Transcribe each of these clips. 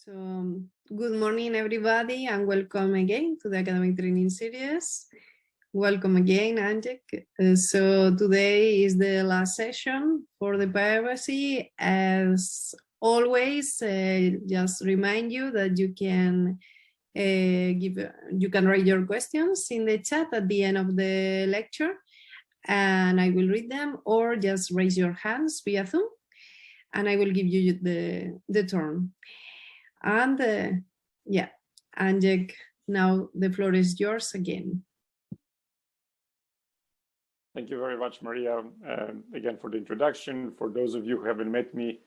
So, good morning, everybody, and welcome again to the academic training series. Welcome again, Andrzej. So today is the last session for the privacy. As always, just remind you that you can write your questions in the chat at the end of the lecture, and I will read them, or just raise your hands via Zoom, and I will give you the turn. And yeah, Andrzej, now the floor is yours again. Thank you very much, Maria, again for the introduction. For those of you who haven't met me,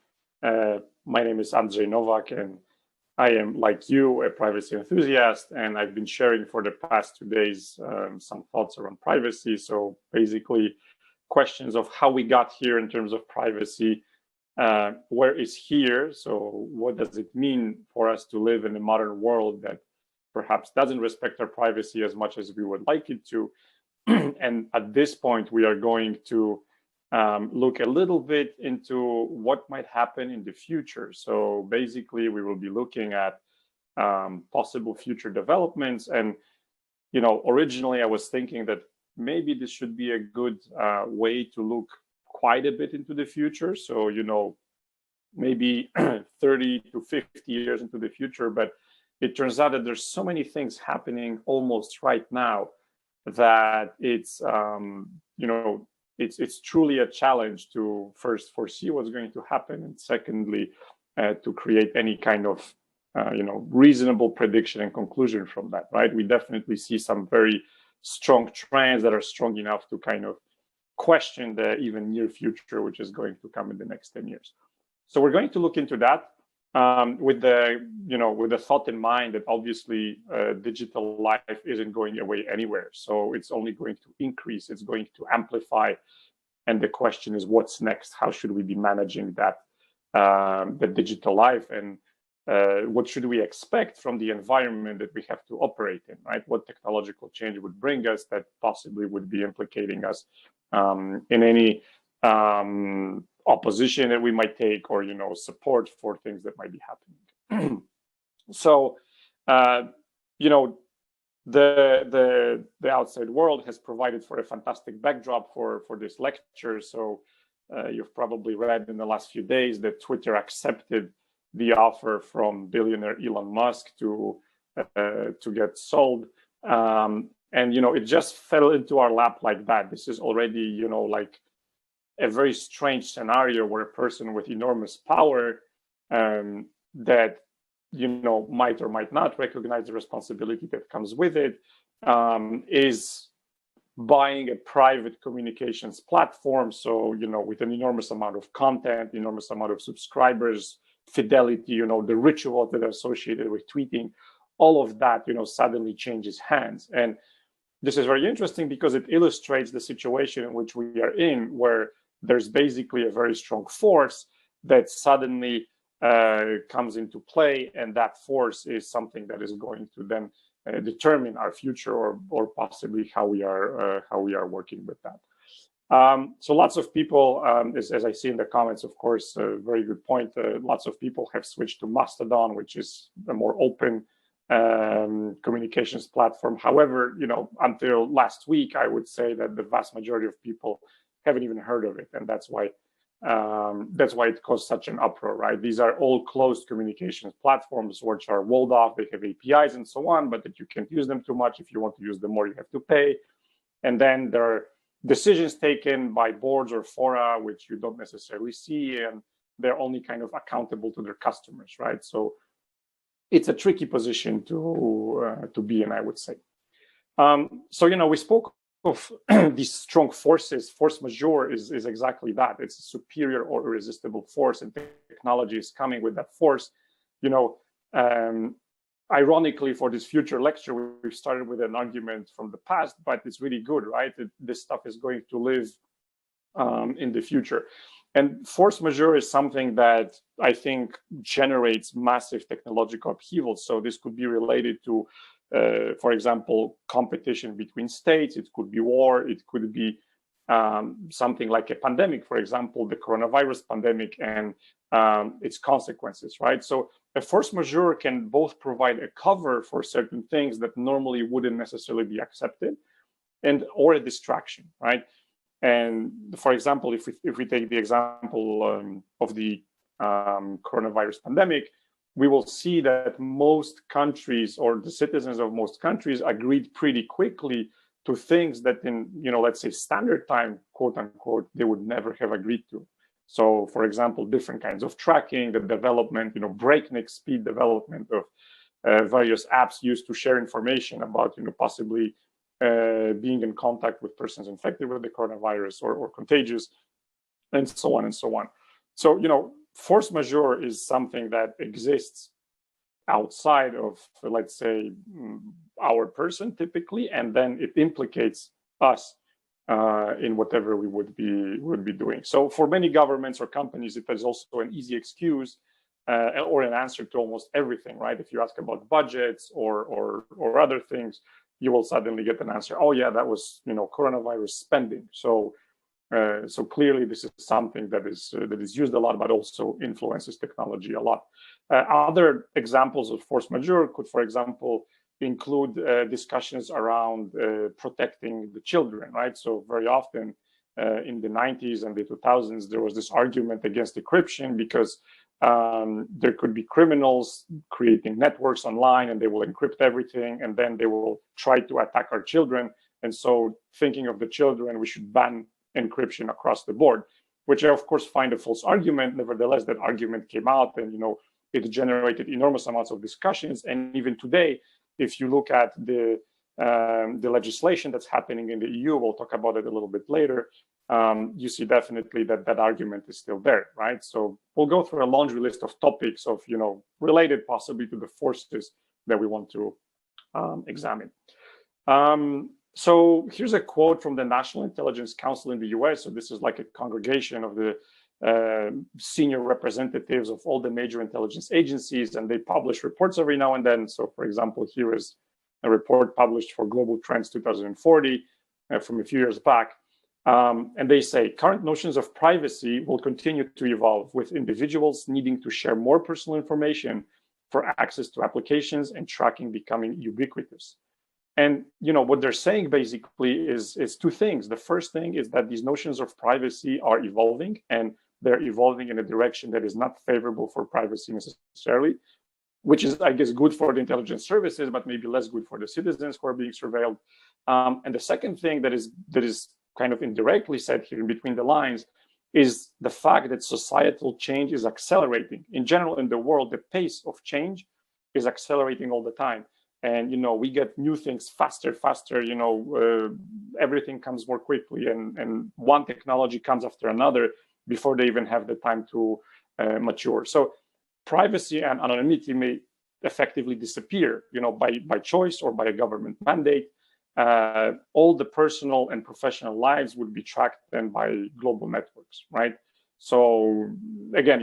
my name is Andrzej Nowak, and I am, like you, a privacy enthusiast, and I've been sharing for the past 2 days some thoughts around privacy. So basically, questions of how we got here in terms of privacy, where is here? So what does it mean for us to live in a modern world that perhaps doesn't respect our privacy as much as we would like it to? And at this point, we are going to look a little bit into what might happen in the future. So basically, we will be looking at possible future developments. And, you know, originally I was thinking that maybe this should be a good way to look quite a bit into the future. So, you know, maybe 30 to 50 years into the future. But it turns out that there's so many things happening almost right now that it's you know, it's truly a challenge to first foresee what's going to happen, and secondly to create any kind of you know, reasonable prediction and conclusion from that, right? We definitely see some very strong trends that are strong enough to kind of question the even near future, which is going to come in the next 10 years. So we're going to look into that with the thought in mind that obviously digital life isn't going away anywhere. So it's only going to increase, it's going to amplify. And the question is, what's next? How should we be managing that, the digital life? And what should we expect from the environment that we have to operate in, right? What technological change would bring us that possibly would be implicating us in any opposition that we might take, or, you know, support for things that might be happening. So, you know, the outside world has provided for a fantastic backdrop for this lecture. So you've probably read in the last few days that Twitter accepted the offer from billionaire Elon Musk to get sold. And, you know, it just fell into our lap like that. This is already, you know, like a very strange scenario where a person with enormous power that, you know, might or might not recognize the responsibility that comes with it, is buying a private communications platform. So, you know, with an enormous amount of content, enormous amount of subscribers, fidelity, you know, the rituals that are associated with tweeting, all of that, you know, suddenly changes hands. And this is very interesting because it illustrates the situation in which we are in, where there's basically a very strong force that suddenly comes into play, and that force is something that is going to then determine our future, or possibly how we are working with that. So lots of people, as I see in the comments, of course, a very good point. Lots of people have switched to Mastodon, which is a more open communications platform. However, you know, until last week, I would say that the vast majority of people haven't even heard of it, and that's why it caused such an uproar, right? These are all closed communications platforms which are walled off. They have APIs and so on, but that you can't use them too much. If you want to use them more, you have to pay. And then there are decisions taken by boards or fora which you don't necessarily see, and they're only kind of accountable to their customers, right? So it's a tricky position to be in, I would say. So, you know, we spoke of these strong forces. Force majeure is exactly that. It's a superior or irresistible force, and technology is coming with that force. You know, ironically, for this future lecture, we've started with an argument from the past, but it's really good, right? This stuff is going to live in the future. And force majeure is something that I think generates massive technological upheaval. So this could be related to, for example, competition between states. It could be war. It could be something like a pandemic, for example, the coronavirus pandemic and its consequences, right? So a force majeure can both provide a cover for certain things that normally wouldn't necessarily be accepted, and or a distraction, right? And for example, if we take the example of the coronavirus pandemic, we will see that most countries, or the citizens of most countries, agreed pretty quickly to things that in, let's say standard time, quote unquote, they would never have agreed to. So for example, different kinds of tracking, the development, breakneck speed development of various apps used to share information about, possibly being in contact with persons infected with the coronavirus or contagious, and so on and so on. So, force majeure is something that exists outside of, let's say, our person typically, and then it implicates us in whatever we would be doing. So for many governments or companies, it is also an easy excuse or an answer to almost everything, right? If you ask about budgets or other things, you will suddenly get an answer. Oh yeah, that was coronavirus spending. So clearly this is something that is used a lot, but also influences technology a lot. Other examples of force majeure could, for example, include discussions around protecting the children, right? So very often in the 90s and the 2000s, there was this argument against encryption because there could be criminals creating networks online, and they will encrypt everything, and then they will try to attack our children. And so thinking of the children, we should ban encryption across the board, which I of course find a false argument. Nevertheless, that argument came out, and it generated enormous amounts of discussions. And even today, if you look at the legislation that's happening in the EU, we'll talk about it a little bit later, you see definitely that argument is still there, right? So we'll go through a laundry list of topics of related possibly to the forces that we want to examine. So here's a quote from the National Intelligence Council in the US. So this is like a congregation of the senior representatives of all the major intelligence agencies, and they publish reports every now and then. So for example, here is a report published for Global Trends 2040 from a few years back. And they say current notions of privacy will continue to evolve, with individuals needing to share more personal information for access to applications and tracking becoming ubiquitous. And what they're saying basically is two things. The first thing is that these notions of privacy are evolving, and they're evolving in a direction that is not favorable for privacy necessarily, which is, I guess, good for the intelligence services, but maybe less good for the citizens who are being surveilled. And the second thing that is kind of indirectly said here in between the lines is the fact that societal change is accelerating. In general, in the world, the pace of change is accelerating all the time. And, we get new things faster, everything comes more quickly, and one technology comes after another before they even have the time to mature. So privacy and anonymity may effectively disappear, by choice or by a government mandate. All the personal and professional lives would be tracked then by global networks, right? So again,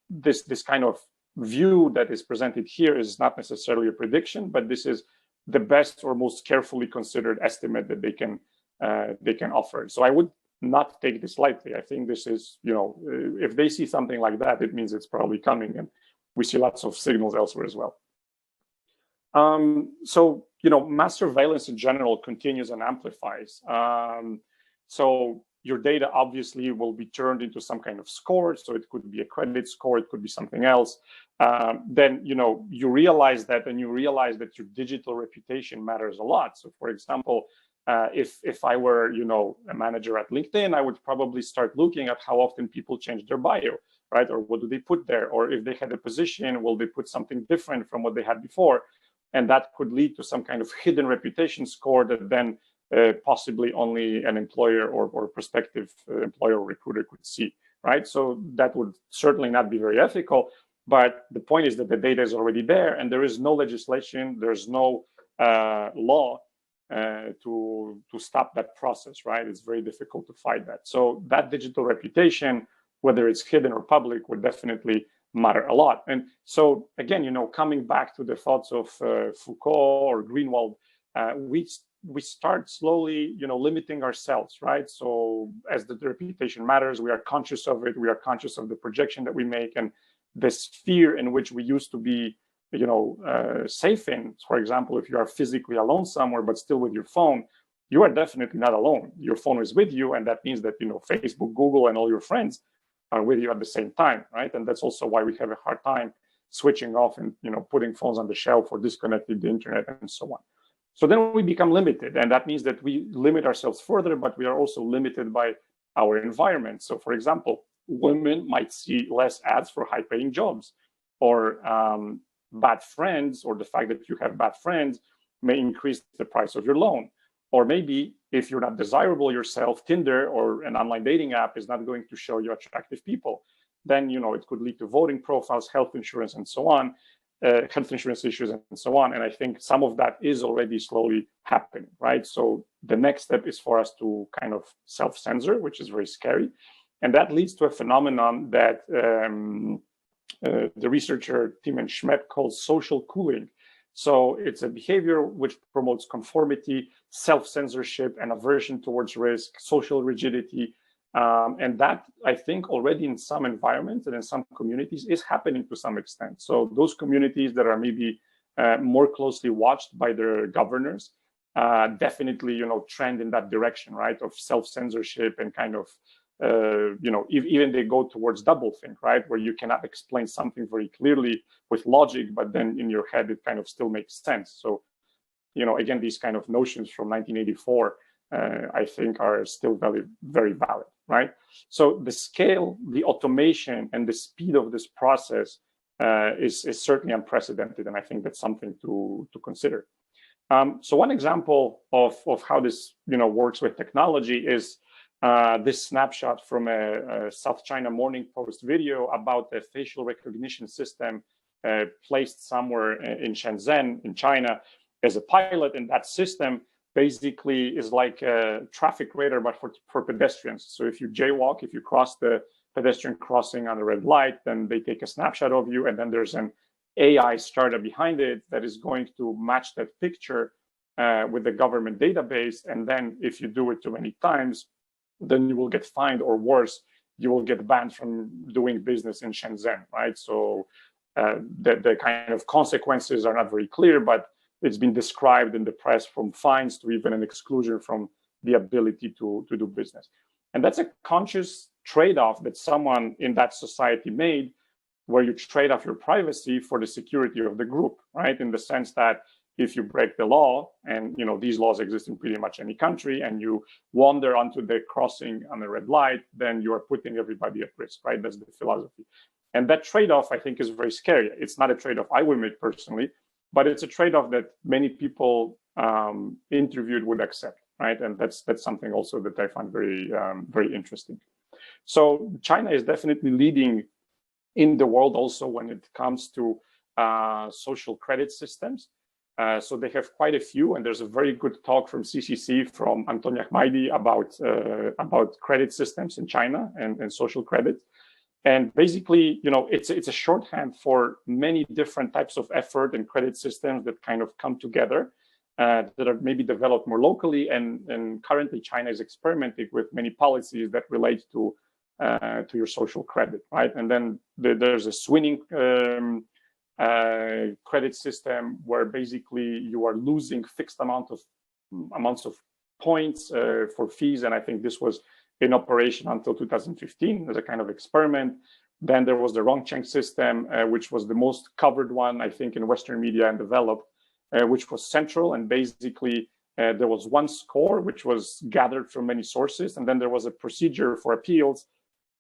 this kind of view that is presented here is not necessarily a prediction, but this is the best or most carefully considered estimate that they can offer. So I would not take this lightly. I think this is, if they see something like that, it means it's probably coming, and we see lots of signals elsewhere as well. So mass surveillance in general continues and amplifies. So your data obviously will be turned into some kind of score. So it could be a credit score, it could be something else. Then you realize that, and you realize that your digital reputation matters a lot. So for example, if I were a manager at LinkedIn, I would probably start looking at how often people change their bio, right? Or what do they put there? Or if they had a position, will they put something different from what they had before? And that could lead to some kind of hidden reputation score that then possibly only an employer or prospective employer or recruiter could see, right? So that would certainly not be very ethical. But the point is that the data is already there, and there is no legislation, there's no law to stop that process, right? It's very difficult to fight that. So that digital reputation, whether it's hidden or public, would definitely matter a lot. And so again, coming back to the thoughts of Foucault or Greenwald, we start slowly, limiting ourselves, right? So as the reputation matters, we are conscious of it. We are conscious of the projection that we make, and the sphere in which we used to be, safe in. For example, if you are physically alone somewhere, but still with your phone, you are definitely not alone. Your phone is with you, and that means that, Facebook, Google, and all your friends are with you at the same time, right? And that's also why we have a hard time switching off and, putting phones on the shelf or disconnecting the internet and so on. So then we become limited, and that means that we limit ourselves further, but we are also limited by our environment. So for example, women might see less ads for high-paying jobs, or bad friends, or the fact that you have bad friends may increase the price of your loan. Or maybe if you're not desirable yourself, Tinder or an online dating app is not going to show you attractive people. Then, it could lead to voting profiles, health insurance, and so on. Health insurance issues and so on. And I think some of that is already slowly happening, right? So the next step is for us to kind of self-censor, which is very scary. And that leads to a phenomenon that the researcher Tim Schmidt calls social cooling. So it's a behavior which promotes conformity, self-censorship, and aversion towards risk, social rigidity. And that, I think, already in some environments and in some communities is happening to some extent. So those communities that are maybe more closely watched by their governors definitely, trend in that direction, right, of self-censorship and kind of, even they go towards doublethink, right, where you cannot explain something very clearly with logic, but then in your head it kind of still makes sense. So, again, these kind of notions from 1984, I think, are still very, very valid, right? So the scale, the automation, and the speed of this process is certainly unprecedented, and I think that's something to consider. So one example of how this works with technology is this snapshot from a South China Morning Post video about a facial recognition system placed somewhere in Shenzhen in China as a pilot, and that system basically is like a traffic radar, but for pedestrians. So if you jaywalk, if you cross the pedestrian crossing on a red light, then they take a snapshot of you, and then there's an AI startup behind it that is going to match that picture with the government database. And then if you do it too many times, then you will get fined, or worse, you will get banned from doing business in Shenzhen, right? So the kind of consequences are not very clear, but it's been described in the press from fines to even an exclusion from the ability to do business. And that's a conscious trade-off that someone in that society made, where you trade off your privacy for the security of the group, right? In the sense that if you break the law, and these laws exist in pretty much any country, and you wander onto the crossing on a red light, then you are putting everybody at risk, right? That's the philosophy. And that trade-off, I think, is very scary. It's not a trade-off I would make personally, but it's a trade-off that many people interviewed would accept, right? And that's something also that I find very, very interesting. So China is definitely leading in the world also when it comes to social credit systems. So they have quite a few, and there's a very good talk from CCC from Antonia Ahmadi about credit systems in China and social credit. And basically, it's a shorthand for many different types of effort and credit systems that kind of come together that are maybe developed more locally. And currently, China is experimenting with many policies that relate to your social credit, right? And then there's a swinging credit system where basically you are losing fixed amounts of points for fees. And I think this was in operation until 2015 as a kind of experiment. Then there was the Rongcheng system, which was the most covered one, I think, in Western media and developed, which was central. And basically, there was one score, which was gathered from many sources. And then there was a procedure for appeals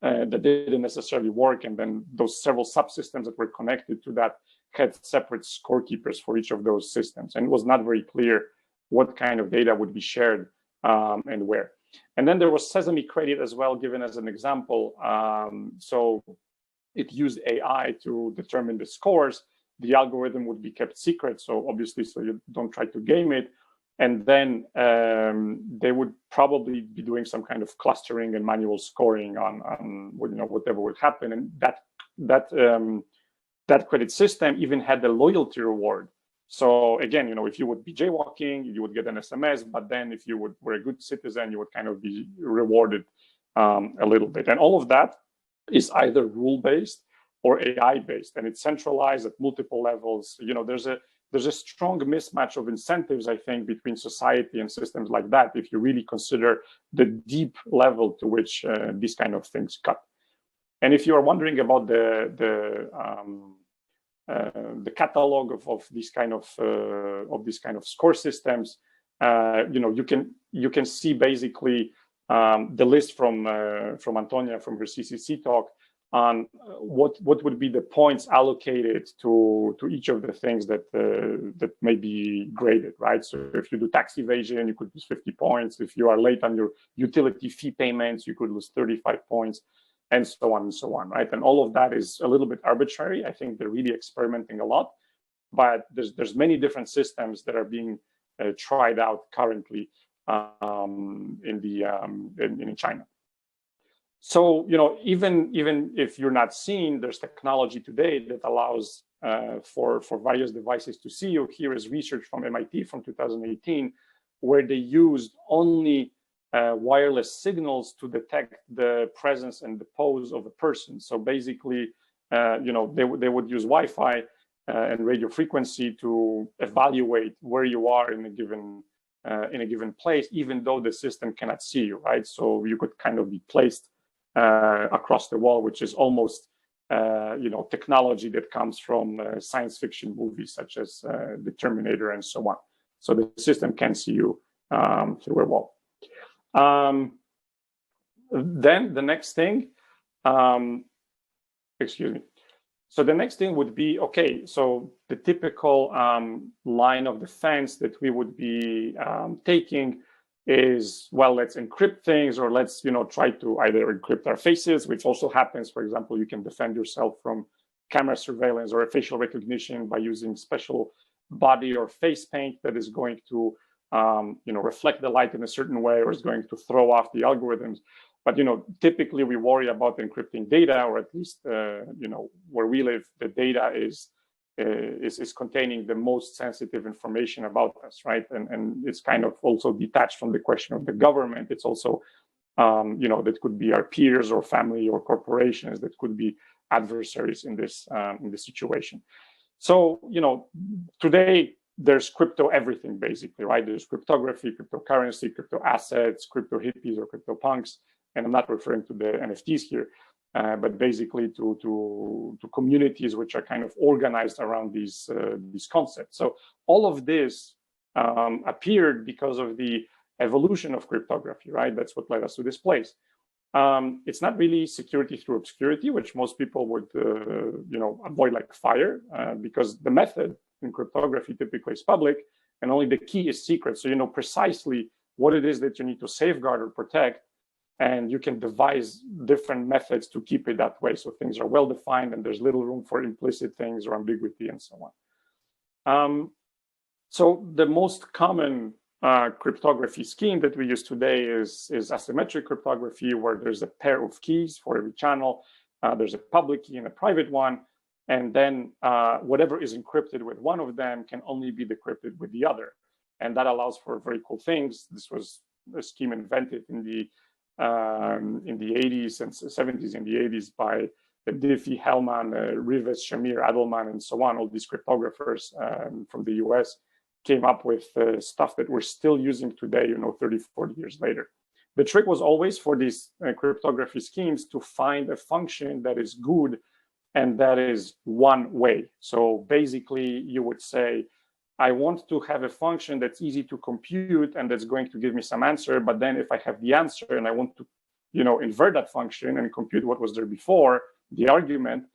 that didn't necessarily work. And then those several subsystems that were connected to that had separate scorekeepers for each of those systems. And it was not very clear what kind of data would be shared and where. And then there was Sesame Credit as well, given as an example. So it used AI to determine the scores. The algorithm would be kept secret, so obviously, so you don't try to game it. And then they would probably be doing some kind of clustering and manual scoring on whatever would happen. And that credit system even had the loyalty reward So again, if you would be jaywalking, you would get an SMS, but then if you were a good citizen, you would kind of be rewarded a little bit. And all of that is either rule-based or AI-based, and it's centralized at multiple levels. There's a strong mismatch of incentives, I think, between society and systems like that, if you really consider the deep level to which these kind of things cut. And if you are wondering about the catalog of these kind of score systems, you can see basically the list from Antonia from her CCC talk on what would be the points allocated to each of the things that may be graded, right? So if you do tax evasion, you could lose 50 points. If you are late on your utility fee payments, you could lose 35 points, and so on, right? And all of that is a little bit arbitrary. I think they're really experimenting a lot, but there's many different systems that are being tried out currently in China. So, even if you're not seen, there's technology today that allows for various devices to see you. Here is research from MIT from 2018, where they used only wireless signals to detect the presence and the pose of a person. So basically, they would use Wi-Fi and radio frequency to evaluate where you are in a given place, even though the system cannot see you, right? So you could kind of be placed across the wall, which is almost technology that comes from science fiction movies such as the Terminator and so on. So the system can see you through a wall. Then the next thing, excuse me. So the next thing would be, okay, so the typical line of defense that we would be taking is, well, let's encrypt things, or let's try to either encrypt our faces, which also happens. For example, you can defend yourself from camera surveillance or facial recognition by using special body or face paint that is going to reflect the light in a certain way, or is going to throw off the algorithms. But typically we worry about encrypting data, or at least where we live, the data is containing the most sensitive information about us, right? And it's kind of also detached from the question of the government. It's also that could be our peers or family or corporations that could be adversaries in this situation. So today there's crypto everything basically, right? There's cryptography, cryptocurrency, crypto assets, crypto hippies or crypto punks. And I'm not referring to the NFTs here, but basically to communities which are kind of organized around these concepts. So all of this appeared because of the evolution of cryptography, right? That's what led us to this place. It's not really security through obscurity, which most people would avoid like fire, because the method in cryptography typically is public, and only the key is secret. So you know precisely what it is that you need to safeguard or protect, and you can devise different methods to keep it that way. So things are well defined, and there's little room for implicit things or ambiguity and so on. So the most common cryptography scheme that we use today is asymmetric cryptography, where there's a pair of keys for every channel. There's a public key and a private one. And then whatever is encrypted with one of them can only be decrypted with the other. And that allows for very cool things. This was a scheme invented in the 80s and 70s and the 80s by Diffie, Hellman, Rivest, Shamir, Adelman, and so on. All these cryptographers from the US came up with stuff that we're still using today, 30, 40 years later. The trick was always for these cryptography schemes to find a function that is good and that is one way. So basically you would say, I want to have a function that's easy to compute and that's going to give me some answer. But then if I have the answer and I want to, invert that function and compute what was there before, the argument,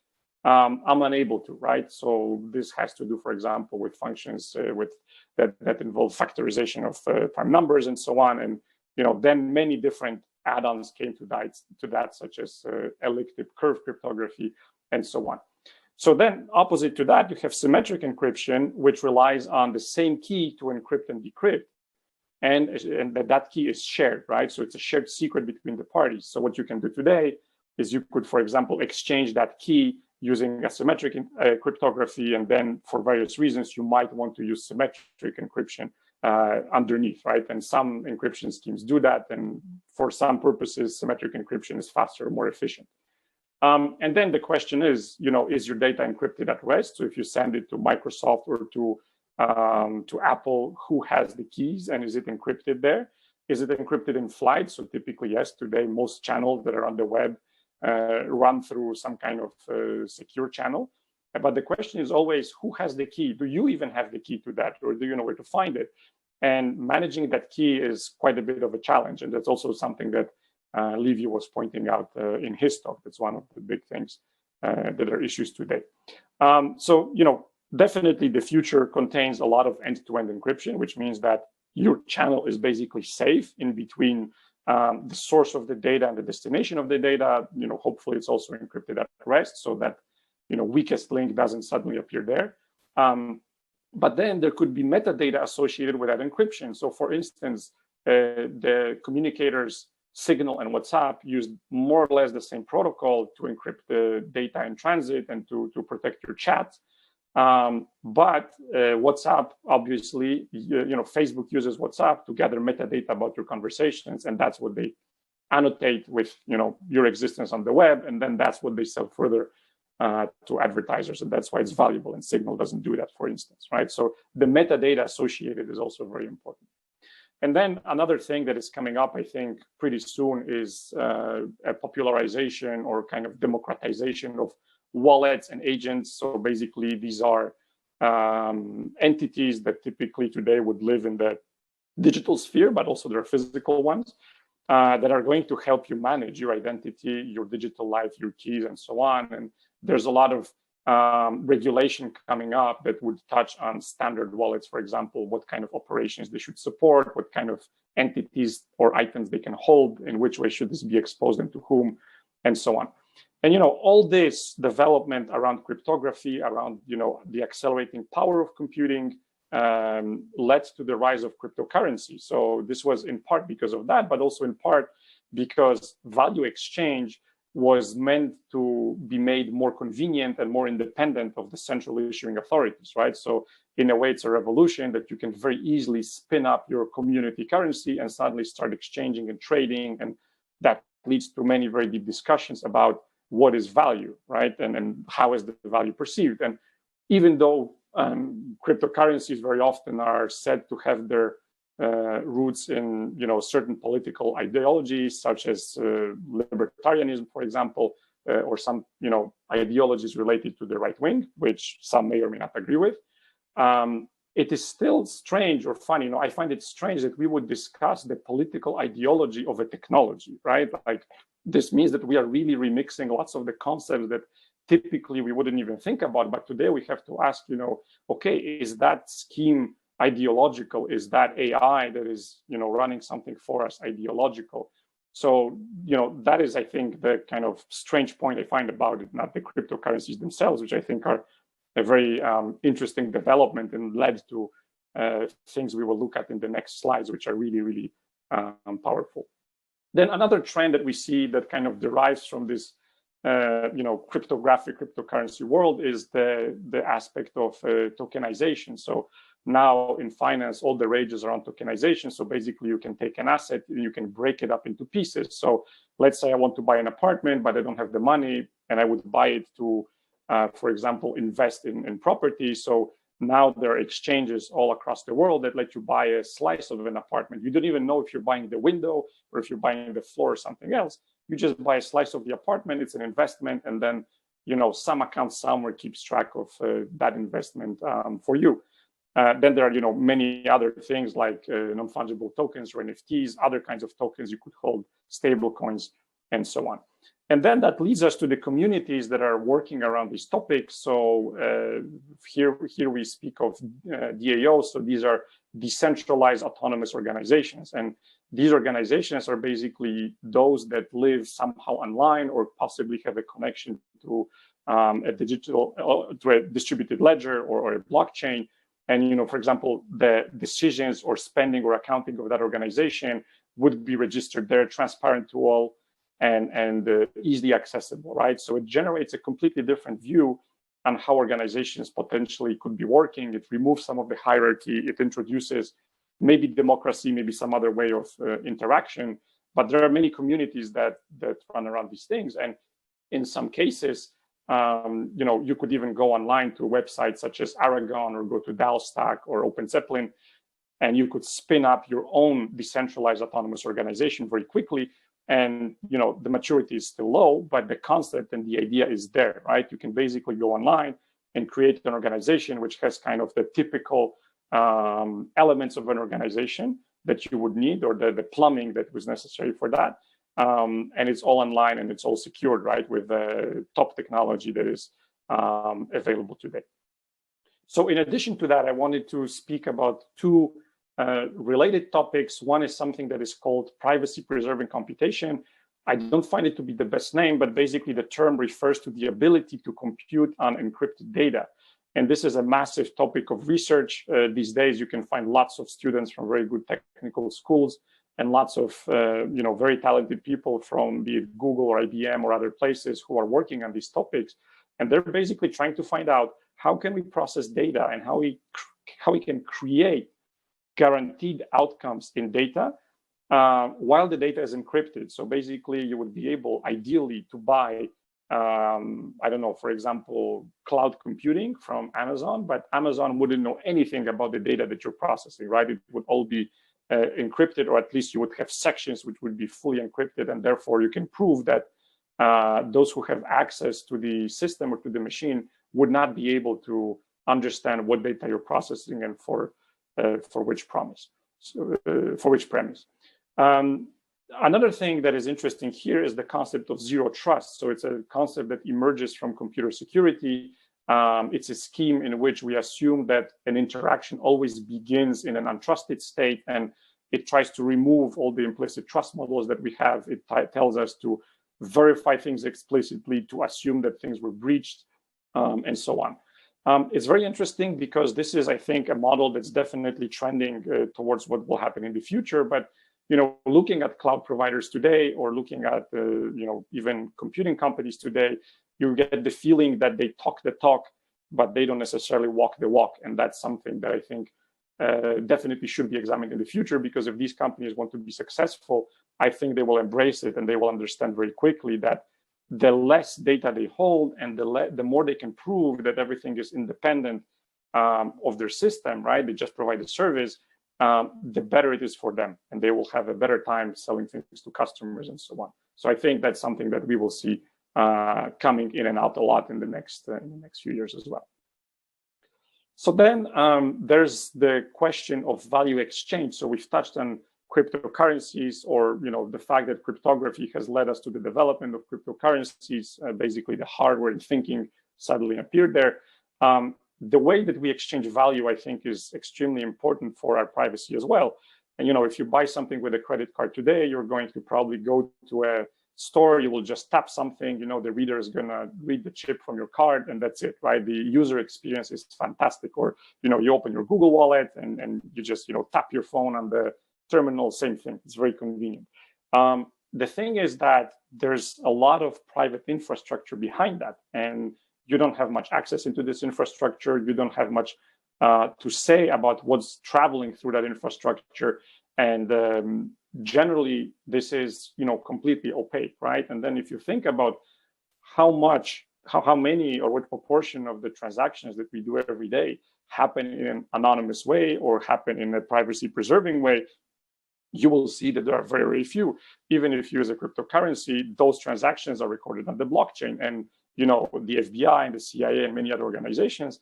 I'm unable to, right? So this has to do, for example, with functions that involve factorization of prime numbers and so on. And then many different add-ons came to that, such as elliptic curve cryptography and so on. So then opposite to that, you have symmetric encryption, which relies on the same key to encrypt and decrypt. And that key is shared, right? So it's a shared secret between the parties. So what you can do today is you could, for example, exchange that key using asymmetric cryptography, and then for various reasons you might want to use symmetric encryption underneath, right? And some encryption schemes do that, and for some purposes symmetric encryption is faster, more efficient. And then the question is, is your data encrypted at rest? So if you send it to Microsoft or to Apple, who has the keys, and is it encrypted there? Is it encrypted in flight? So typically, yes, today most channels that are on the web run through some kind of secure channel. But the question is always, who has the key? Do you even have the key to that, or do you know where to find it? And managing that key is quite a bit of a challenge. And that's also something that Levy was pointing out in his talk. That's one of the big things that are issues today. So, definitely the future contains a lot of end-to-end encryption, which means that your channel is basically safe in between the source of the data and the destination of the data. Hopefully it's also encrypted at rest so that, weakest link doesn't suddenly appear there. But then there could be metadata associated with that encryption. So for instance, the communicators Signal and WhatsApp used more or less the same protocol to encrypt the data in transit and to protect your chat. But WhatsApp, obviously, Facebook uses WhatsApp to gather metadata about your conversations, and that's what they annotate with, your existence on the web, and then that's what they sell further to advertisers, and that's why it's valuable. And Signal doesn't do that, for instance, right? So the metadata associated is also very important. And then another thing that is coming up, I think, pretty soon is a popularization or kind of democratization of wallets and agents. So basically, these are entities that typically today would live in the digital sphere, but also there are physical ones that are going to help you manage your identity, your digital life, your keys, and so on. And there's a lot of regulation coming up that would touch on standard wallets, for example, what kind of operations they should support, what kind of entities or items they can hold, in which way should this be exposed and to whom, and so on. And all this development around cryptography, around the accelerating power of computing, led to the rise of cryptocurrency. So this was in part because of that, but also in part because value exchange was meant to be made more convenient and more independent of the central issuing authorities, right? So in a way, it's a revolution that you can very easily spin up your community currency and suddenly start exchanging and trading. And that leads to many very deep discussions about what is value, right? And how is the value perceived? And even though cryptocurrencies very often are said to have their roots in certain political ideologies, such as libertarianism, for example, or some ideologies related to the right wing, which some may or may not agree with. It is still strange or funny. I find it strange that we would discuss the political ideology of a technology, right? Like, this means that we are really remixing lots of the concepts that typically we wouldn't even think about. But today we have to ask, okay, is that scheme ideological? Is that AI that is running something for us ideological? So that is, I think, the kind of strange point I find about it, not the cryptocurrencies themselves, which I think are a very interesting development and led to things we will look at in the next slides, which are really, really powerful. Then another trend that we see that kind of derives from this cryptographic cryptocurrency world is the aspect of tokenization. So now in finance, all the rage is around tokenization. So basically, you can take an asset and you can break it up into pieces. So let's say I want to buy an apartment, but I don't have the money, and I would buy it to, for example, invest in property. So now there are exchanges all across the world that let you buy a slice of an apartment. You don't even know if you're buying the window or if you're buying the floor or something else. You just buy a slice of the apartment. It's an investment, and then some account somewhere keeps track of that investment for you. Then there are many other things like non-fungible tokens or NFTs, other kinds of tokens you could hold, stable coins, and so on. And then that leads us to the communities that are working around these topics. So here we speak of DAOs. So these are decentralized autonomous organizations. And these organizations are basically those that live somehow online or possibly have a connection to a distributed ledger or a blockchain. And for example, the decisions or spending or accounting of that organization would be registered there, transparent to all. and easily accessible, right? So it generates a completely different view on how organizations potentially could be working. It removes some of the hierarchy. It introduces maybe democracy, maybe some other way of interaction. But there are many communities that run around these things, and in some cases, you could even go online to websites such as Aragon or go to DAOstack or OpenZeppelin, and you could spin up your own decentralized autonomous organization very quickly. And the maturity is still low, but the concept and the idea is there, right? You can basically go online and create an organization which has kind of the typical elements of an organization that you would need, or the plumbing that was necessary for that. And it's all online and it's all secured, right, with the top technology that is available today. So in addition to that, I wanted to speak about two related topics. One is something that is called privacy-preserving computation. I don't find it to be the best name, but basically the term refers to the ability to compute on encrypted data. And this is a massive topic of research. These days, you can find lots of students from very good technical schools and lots of very talented people from be it Google or IBM or other places who are working on these topics. And they're basically trying to find out how can we process data and how we can create guaranteed outcomes in data while the data is encrypted. So basically, you would be able, ideally, to buy, I don't know, for example, cloud computing from Amazon, but Amazon wouldn't know anything about the data that you're processing, right? It would all be encrypted, or at least you would have sections which would be fully encrypted, and therefore you can prove that those who have access to the system or to the machine would not be able to understand what data you're processing and for which premise. Another thing that is interesting here is the concept of zero trust. So it's a concept that emerges from computer security. It's a scheme in which we assume that an interaction always begins in an untrusted state, and it tries to remove all the implicit trust models that we have. It tells us to verify things explicitly, to assume that things were breached, and so on. It's very interesting because this is, I think, a model that's definitely trending towards what will happen in the future. But looking at cloud providers today, or looking at even computing companies today, you get the feeling that they talk the talk, but they don't necessarily walk the walk. And that's something that I think definitely should be examined in the future, because if these companies want to be successful, I think they will embrace it, and they will understand very quickly that the less data they hold and the more they can prove that everything is independent of their system, right? They just provide a service, the better it is for them, and they will have a better time selling things to customers and so on. So I think that's something that we will see coming in and out a lot in the next few years as well. So then there's the question of value exchange. So we've touched on cryptocurrencies, or the fact that cryptography has led us to the development of cryptocurrencies. Basically, the hardware and thinking suddenly appeared there. The way that we exchange value, I think, is extremely important for our privacy as well. And if you buy something with a credit card today, you're going to probably go to a store. You will just tap something. The reader is going to read the chip from your card, and that's it, right? The user experience is fantastic. Or you open your Google Wallet and you just tap your phone on the terminal, same thing. It's very convenient. The thing is that there's a lot of private infrastructure behind that, and you don't have much access into this infrastructure. You don't have much to say about what's traveling through that infrastructure, and generally this is completely opaque, right? And then if you think about how many or what proportion of the transactions that we do every day happen in an anonymous way or happen in a privacy-preserving way, you will see that there are very, very few. Even if you use a cryptocurrency, those transactions are recorded on the blockchain. And the FBI and the CIA and many other organizations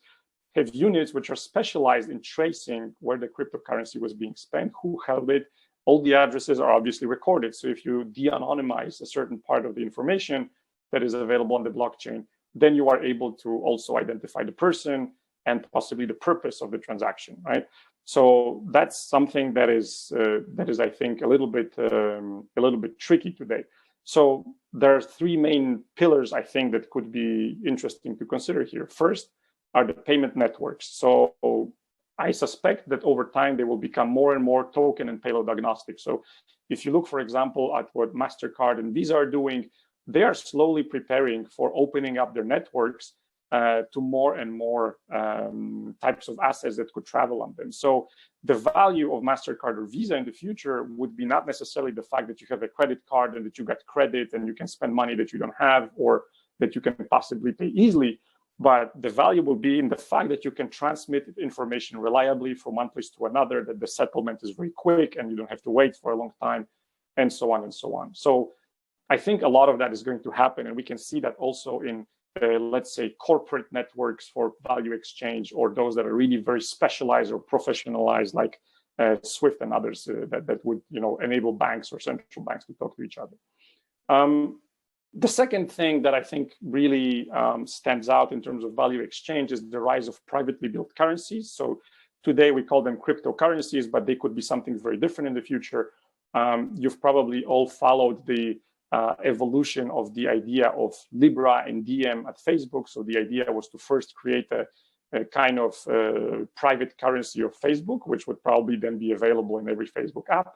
have units which are specialized in tracing where the cryptocurrency was being spent, who held it. All the addresses are obviously recorded. So if you de-anonymize a certain part of the information that is available on the blockchain, then you are able to also identify the person and possibly the purpose of the transaction, right? So that's something that is I think a little bit tricky today. So there are three main pillars, I think, that could be interesting to consider here. First are the payment networks. So I suspect that over time they will become more and more token and payload agnostic. So if you look, for example, at what MasterCard and Visa are doing, they are slowly preparing for opening up their networks to more and more types of assets that could travel on them. So the value of MasterCard or Visa in the future would be not necessarily the fact that you have a credit card and that you get credit and you can spend money that you don't have or that you can possibly pay easily, but the value will be in the fact that you can transmit information reliably from one place to another, that the settlement is very quick and you don't have to wait for a long time, and so on and so on. So I think a lot of that is going to happen, and we can see that also in let's say corporate networks for value exchange, or those that are really very specialized or professionalized, like SWIFT and others that would enable banks or central banks to talk to each other. The second thing that I think really stands out in terms of value exchange is the rise of privately built currencies. So today we call them cryptocurrencies, but they could be something very different in the future. You've probably all followed the evolution of the idea of Libra and Diem at Facebook. So the idea was to first create a kind of private currency of Facebook, which would probably then be available in every Facebook app.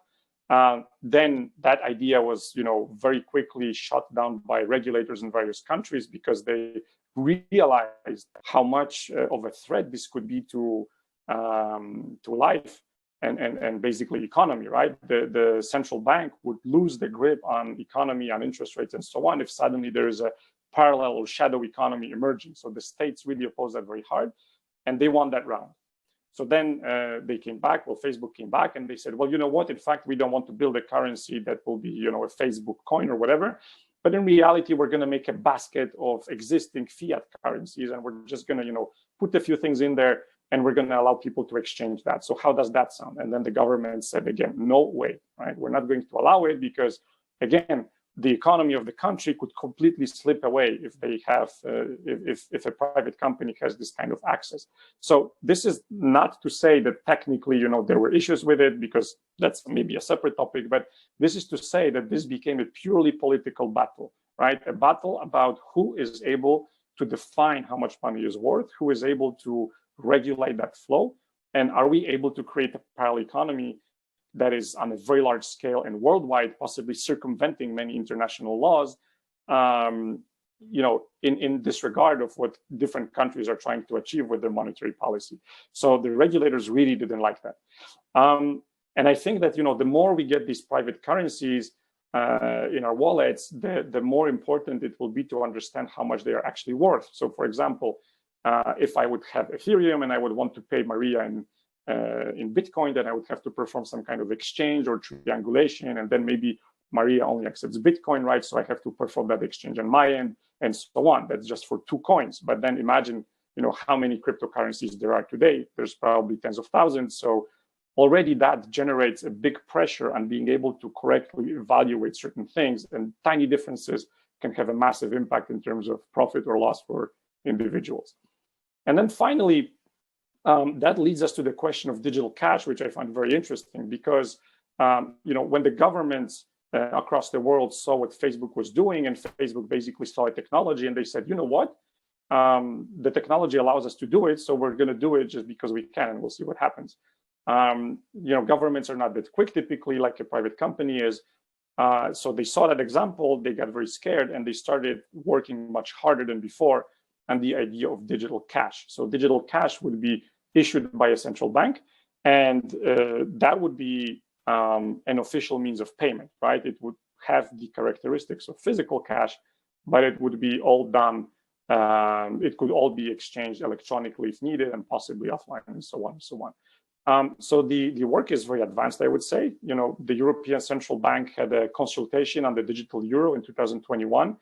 Then that idea was, very quickly shut down by regulators in various countries because they realized how much of a threat this could be to life and basically economy, right? The central bank would lose the grip on economy, on interest rates, and so on if suddenly there is a parallel or shadow economy emerging. So the states really oppose that very hard, and they won that round. So then they came back, Facebook came back and they said, well, you know what, in fact, we don't want to build a currency that will be, a Facebook coin or whatever. But in reality, we're going to make a basket of existing fiat currencies, and we're just going to, put a few things in there, and we're going to allow people to exchange that. So how does that sound? And then the government said, again, no way, right? We're not going to allow it because, again, the economy of the country could completely slip away if they have, if a private company has this kind of access. So this is not to say that technically, there were issues with it, because that's maybe a separate topic, but this is to say that this became a purely political battle, right? A battle about who is able to define how much money is worth, who is able to regulate that flow, and are we able to create a parallel economy that is on a very large scale and worldwide, possibly circumventing many international laws, in disregard of what different countries are trying to achieve with their monetary policy. So the regulators really didn't like that. And I think that, the more we get these private currencies in our wallets, the more important it will be to understand how much they are actually worth. So for example, if I would have Ethereum and I would want to pay Maria in Bitcoin, then I would have to perform some kind of exchange or triangulation, and then maybe Maria only accepts Bitcoin, right? So I have to perform that exchange on my end, and so on. That's just for 2 coins. But then imagine, how many cryptocurrencies there are today. There's probably tens of thousands. So already that generates a big pressure on being able to correctly evaluate certain things, and tiny differences can have a massive impact in terms of profit or loss for individuals. And then finally, that leads us to the question of digital cash, which I find very interesting because, when the governments across the world saw what Facebook was doing, and Facebook basically saw a technology, and they said, you know what, the technology allows us to do it, so we're going to do it just because we can, and we'll see what happens. Governments are not that quick typically, like a private company is. So they saw that example, they got very scared, and they started working much harder than before on the idea of digital cash. So digital cash would be issued by a central bank, and that would be an official means of payment, right? It would have the characteristics of physical cash, but it would be all done. It could all be exchanged electronically if needed, and possibly offline, and so on and so on. So the work is very advanced, I would say. The European Central Bank had a consultation on the digital euro in 2021,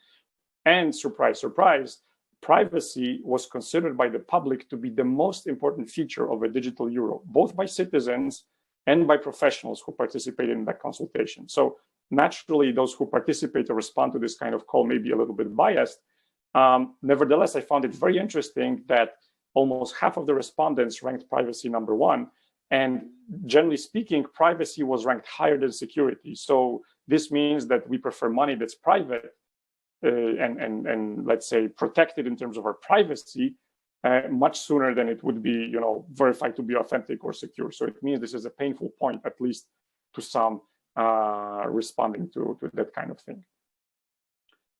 and surprise, surprise, privacy was considered by the public to be the most important feature of a digital euro, both by citizens and by professionals who participated in that consultation. So naturally, those who participate or respond to this kind of call may be a little bit biased. Nevertheless, I found it very interesting that almost half of the respondents ranked privacy number 1. And generally speaking, privacy was ranked higher than security. So this means that we prefer money that's private and let's say protected in terms of our privacy much sooner than it would be, verified to be authentic or secure. So it means this is a painful point, at least to some responding to that kind of thing.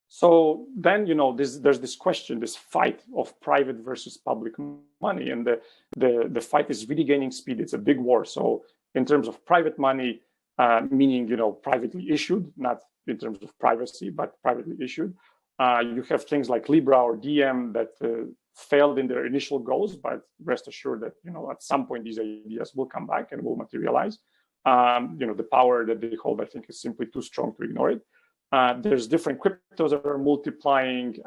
So then, there's this question, this fight of private versus public money, and the fight is really gaining speed. It's a big war. So in terms of private money, meaning, privately issued, not in terms of privacy, but privately issued, you have things like Libra or Diem that failed in their initial goals, but rest assured that, at some point these ideas will come back and will materialize. The power that they hold, I think, is simply too strong to ignore it. There's different cryptos that are multiplying.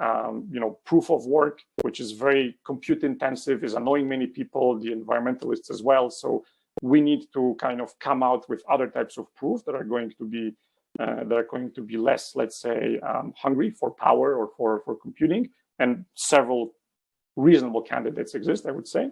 Proof of work, which is very compute intensive, is annoying many people, the environmentalists as well. So we need to kind of come out with other types of proof that are going to be less, let's say, hungry for power or for computing. And several reasonable candidates exist, I would say.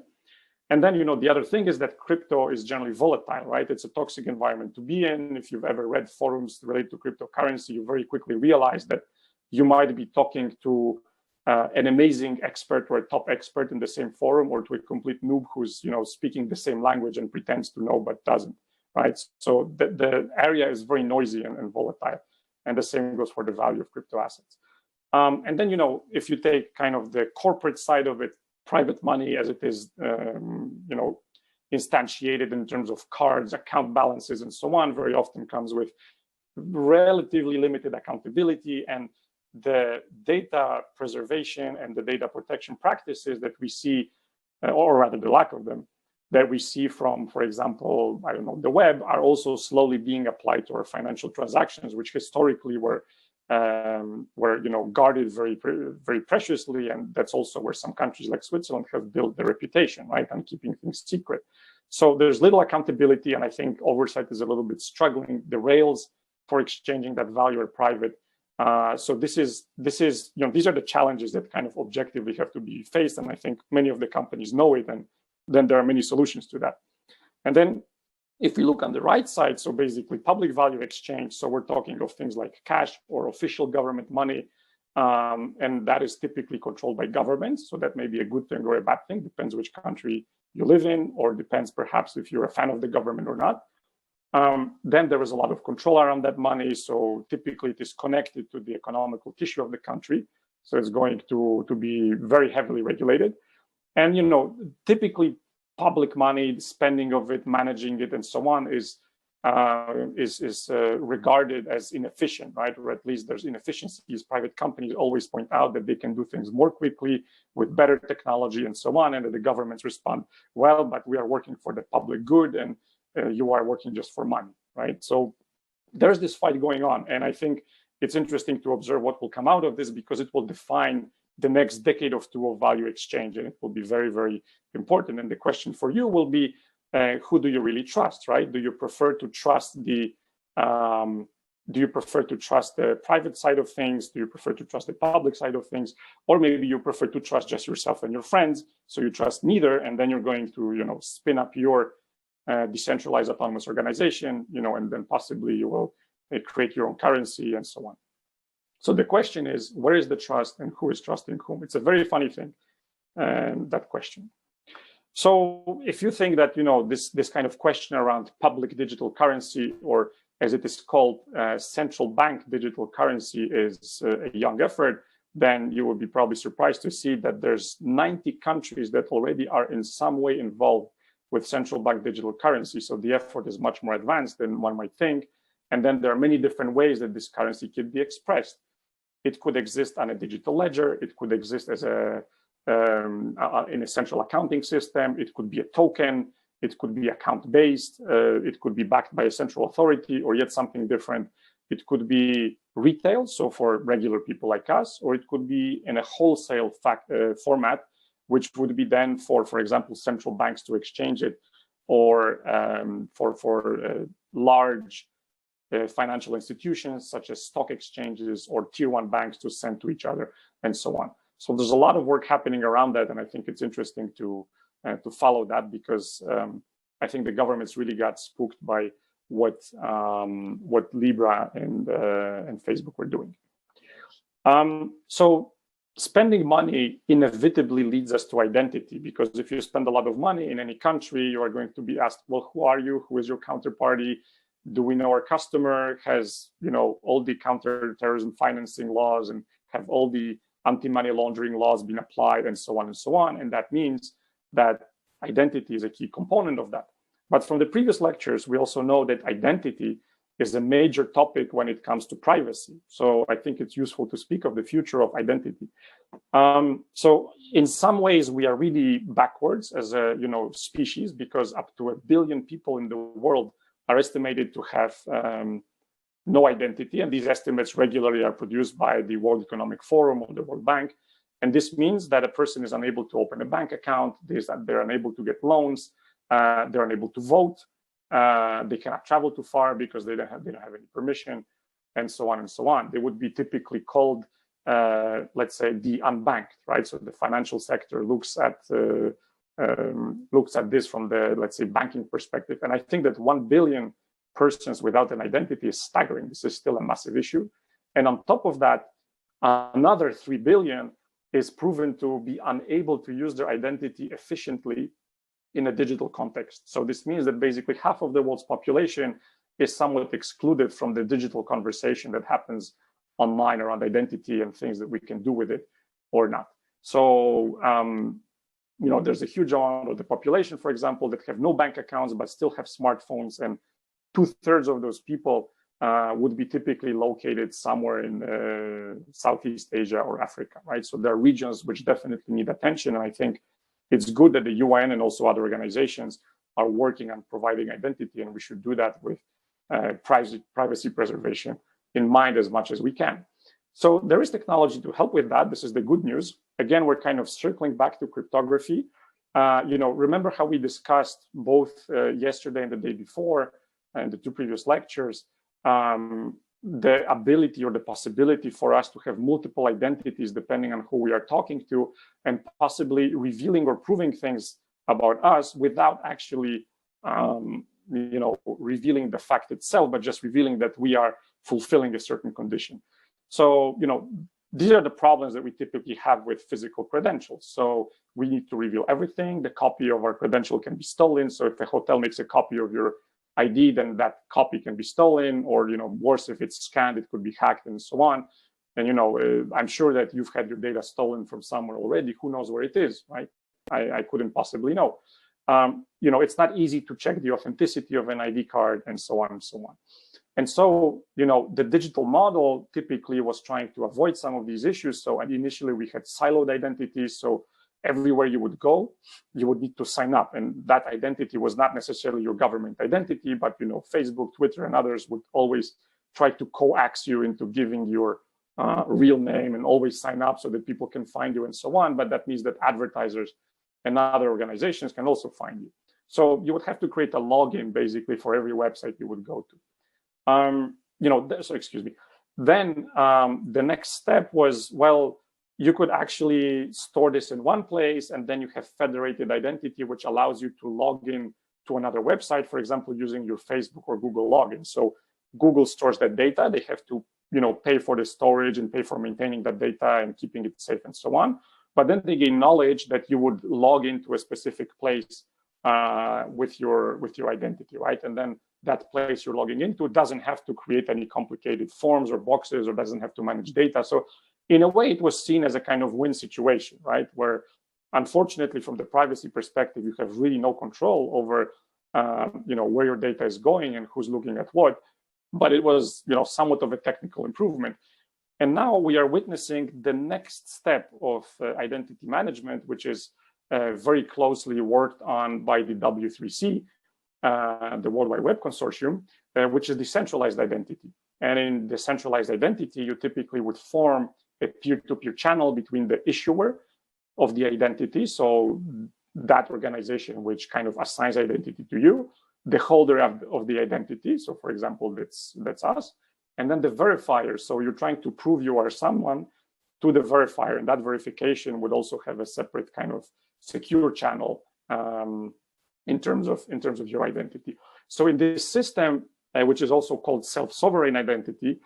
And then, the other thing is that crypto is generally volatile, right? It's a toxic environment to be in. If you've ever read forums related to cryptocurrency, you very quickly realize that you might be talking to an amazing expert or a top expert in the same forum, or to a complete noob who's, speaking the same language and pretends to know but doesn't, right? So the area is very noisy and volatile. And the same goes for the value of crypto assets. And then, if you take kind of the corporate side of it, private money as it is, instantiated in terms of cards, account balances, and so on, very often comes with relatively limited accountability, and the data preservation and the data protection practices that we see, or rather the lack of them, that we see from, for example, the web, are also slowly being applied to our financial transactions, which historically were guarded very, very preciously. And that's also where some countries like Switzerland have built their reputation, right, on keeping things secret. So there's little accountability, and I think oversight is a little bit struggling. The rails for exchanging that value are private. So this is these are the challenges that kind of objectively have to be faced, and I think many of the companies know it, and then there are many solutions to that. And then if we look on the right side, so basically public value exchange, so we're talking of things like cash or official government money, and that is typically controlled by governments. So that may be a good thing or a bad thing, depends which country you live in, or depends perhaps if you're a fan of the government or not. Then there is a lot of control around that money. So typically it is connected to the economical tissue of the country. So it's going to be very heavily regulated. And, typically public money, spending of it, managing it, and so on is regarded as inefficient, right? Or at least there's inefficiencies. Private companies always point out that they can do things more quickly with better technology and so on, and that the governments respond, well, but we are working for the public good, and you are working just for money, right? So there's this fight going on, and I think it's interesting to observe what will come out of this, because it will define the next decade of two of value exchange, and it will be very, very important. And the question for you will be, who do you really trust, right? Do you prefer to trust the private side of things? Do you prefer to trust the public side of things? Or maybe you prefer to trust just yourself and your friends, so you trust neither, and then you're going to, spin up your decentralized autonomous organization, and then possibly you will create your own currency and so on. So the question is, where is the trust and who is trusting whom? It's a very funny thing, that question. So if you think that, this kind of question around public digital currency, or as it is called, central bank digital currency, is a young effort, then you will be probably surprised to see that there's 90 countries that already are in some way involved with central bank digital currency. So the effort is much more advanced than one might think. And then there are many different ways that this currency could be expressed. It could exist on a digital ledger. It could exist as in a central accounting system. It could be a token. It could be account-based. It could be backed by a central authority, or yet something different. It could be retail, so for regular people like us, or it could be in a wholesale format, which would be then for example, central banks to exchange it, or for large financial institutions such as stock exchanges or tier one banks to send to each other, and so on. So there's a lot of work happening around that, and I think it's interesting to follow that, because I think the governments really got spooked by what Libra and Facebook were doing. So spending money inevitably leads us to identity, because if you spend a lot of money in any country, you are going to be asked, well, who are you? Who is your counterparty? Do we know our customer has, all the counterterrorism financing laws and have all the anti-money laundering laws been applied, and so on and so on? And that means that identity is a key component of that. But from the previous lectures, we also know that identity is a major topic when it comes to privacy. So I think it's useful to speak of the future of identity. So in some ways, we are really backwards as a species, because up to 1 billion people in the world are estimated to have no identity. And these estimates regularly are produced by the World Economic Forum or the World Bank. And this means that a person is unable to open a bank account, they're unable to get loans, they're unable to vote, they cannot travel too far because they don't have any permission, and so on and so on. They would be typically called, let's say, the unbanked, right? So the financial sector looks at this from the, let's say, banking perspective. And I think that 1 billion persons without an identity is staggering. This is still a massive issue. And on top of that, another 3 billion is proven to be unable to use their identity efficiently in a digital context. So this means that basically half of the world's population is somewhat excluded from the digital conversation that happens online around identity and things that we can do with it or not. So, there's a huge amount of the population, for example, that have no bank accounts but still have smartphones, and 2/3 of those people would be typically located somewhere in Southeast Asia or Africa, right? So there are regions which definitely need attention, and I think it's good that the UN and also other organizations are working on providing identity, and we should do that with privacy preservation in mind as much as we can. So there is technology to help with that. This is the good news. Again, we're kind of circling back to cryptography. Remember how we discussed both yesterday and the day before, and the 2 previous lectures, the ability or the possibility for us to have multiple identities depending on who we are talking to, and possibly revealing or proving things about us without actually, revealing the fact itself, but just revealing that we are fulfilling a certain condition. So, these are the problems that we typically have with physical credentials. So we need to reveal everything. The copy of our credential can be stolen. So if a hotel makes a copy of your ID, then that copy can be stolen, or worse, if it's scanned, it could be hacked, and so on. And I'm sure that you've had your data stolen from somewhere already. Who knows where it is, right? I couldn't possibly know. It's not easy to check the authenticity of an ID card, and so on and so on. And so, the digital model typically was trying to avoid some of these issues. So initially we had siloed identities. So everywhere you would go, you would need to sign up. And that identity was not necessarily your government identity, but, Facebook, Twitter, and others would always try to coax you into giving your real name and always sign up so that people can find you and so on. But that means that advertisers and other organizations can also find you. So you would have to create a login basically for every website you would go to. Then the next step was, well, you could actually store this in one place, and then you have federated identity, which allows you to log in to another website, for example, using your Facebook or Google login. So Google stores that data. They have to, pay for the storage and pay for maintaining that data and keeping it safe and so on. But then they gain knowledge that you would log into a specific place with your identity, right? And then that place you're logging into doesn't have to create any complicated forms or boxes, or doesn't have to manage data. So in a way, it was seen as a kind of win situation, right? Where unfortunately, from the privacy perspective, you have really no control over, where your data is going and who's looking at what. But it was, somewhat of a technical improvement. And now we are witnessing the next step of identity management, which is very closely worked on by the W3C, the World Wide Web Consortium, which is decentralized identity. And in decentralized identity, you typically would form a peer-to-peer channel between the issuer of the identity, so that organization which kind of assigns identity to you, the holder of the identity, so for example, that's us, and then the verifier. So you're trying to prove you are someone to the verifier, and that verification would also have a separate kind of secure channel in terms of your identity. So in this system, which is also called self-sovereign identity,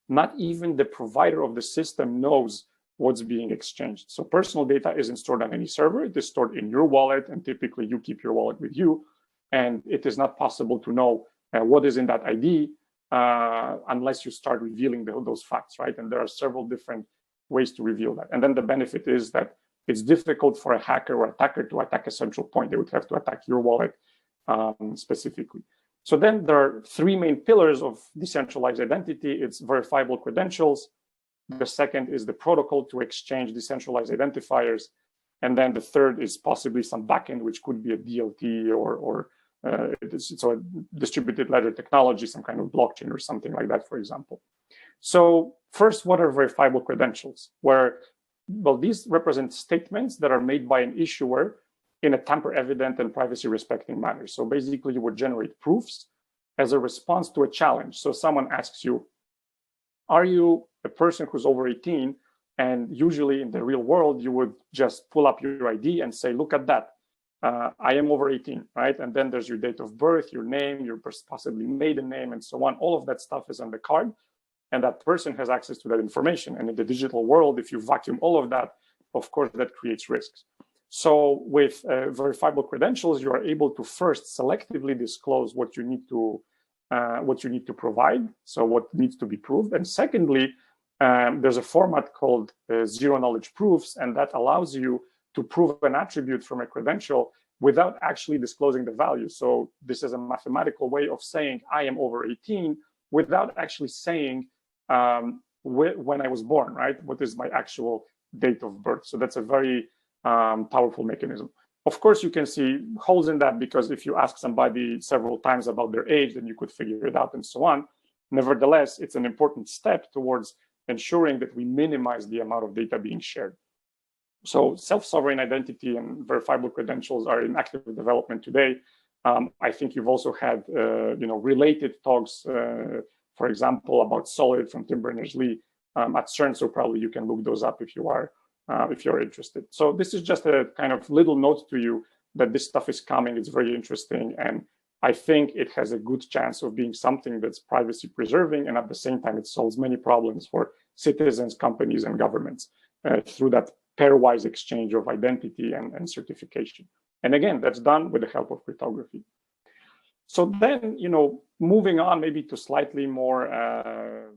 not even the provider of the system knows what's being exchanged. So personal data isn't stored on any server. It is stored in your wallet, and typically you keep your wallet with you. And it is not possible to know what is in that ID unless you start revealing those facts, right? And there are several different ways to reveal that. And then the benefit is that it's difficult for a hacker or attacker to attack a central point. They would have to attack your wallet specifically. So then there are three main pillars of decentralized identity. It's verifiable credentials. The second is the protocol to exchange decentralized identifiers. And then the third is possibly some backend, which could be a DLT or it's a distributed ledger technology, some kind of blockchain or something like that, for example. So first, what are verifiable credentials? Well, these represent statements that are made by an issuer in a tamper-evident and privacy-respecting manner. So basically, you would generate proofs as a response to a challenge. So someone asks you, are you a person who's over 18? And usually in the real world, you would just pull up your ID and say, look at that. I am over 18, right? And then there's your date of birth, your name, your possibly maiden name, and so on. All of that stuff is on the card. And that person has access to that information. And in the digital world, if you vacuum all of that, of course, that creates risks. So with verifiable credentials, you are able to first selectively disclose what you need to provide, so what needs to be proved. And secondly, there's a format called zero knowledge proofs, and that allows you to prove an attribute from a credential without actually disclosing the value. So this is a mathematical way of saying I am over 18 without actually saying when I was born, right? What is my actual date of birth? So that's a very powerful mechanism. Of course, you can see holes in that because if you ask somebody several times about their age, then you could figure it out and so on. Nevertheless, it's an important step towards ensuring that we minimize the amount of data being shared. So self-sovereign identity and verifiable credentials are in active development today. I think you've also had related talks, for example, about Solid from Tim Berners-Lee at CERN. So probably you can look those up if you're interested. So this is just a kind of little note to you that this stuff is coming. It's very interesting. And I think it has a good chance of being something that's privacy preserving. And at the same time, it solves many problems for citizens, companies, and governments through that pairwise exchange of identity and certification. And again, that's done with the help of cryptography. So then, moving on maybe to slightly more,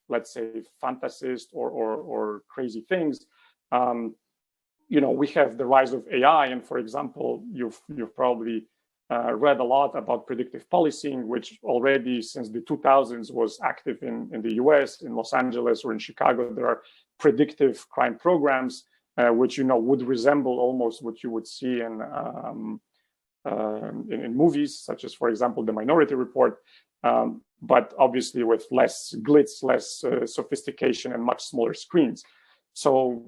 let's say, fantasist or crazy things. We have the rise of AI, and for example, you've probably read a lot about predictive policing, which already since the 2000s was active in the US, in Los Angeles or in Chicago. There are predictive crime programs, which would resemble almost what you would see in movies, such as, for example, The Minority Report, but obviously with less glitz, less sophistication, and much smaller screens. So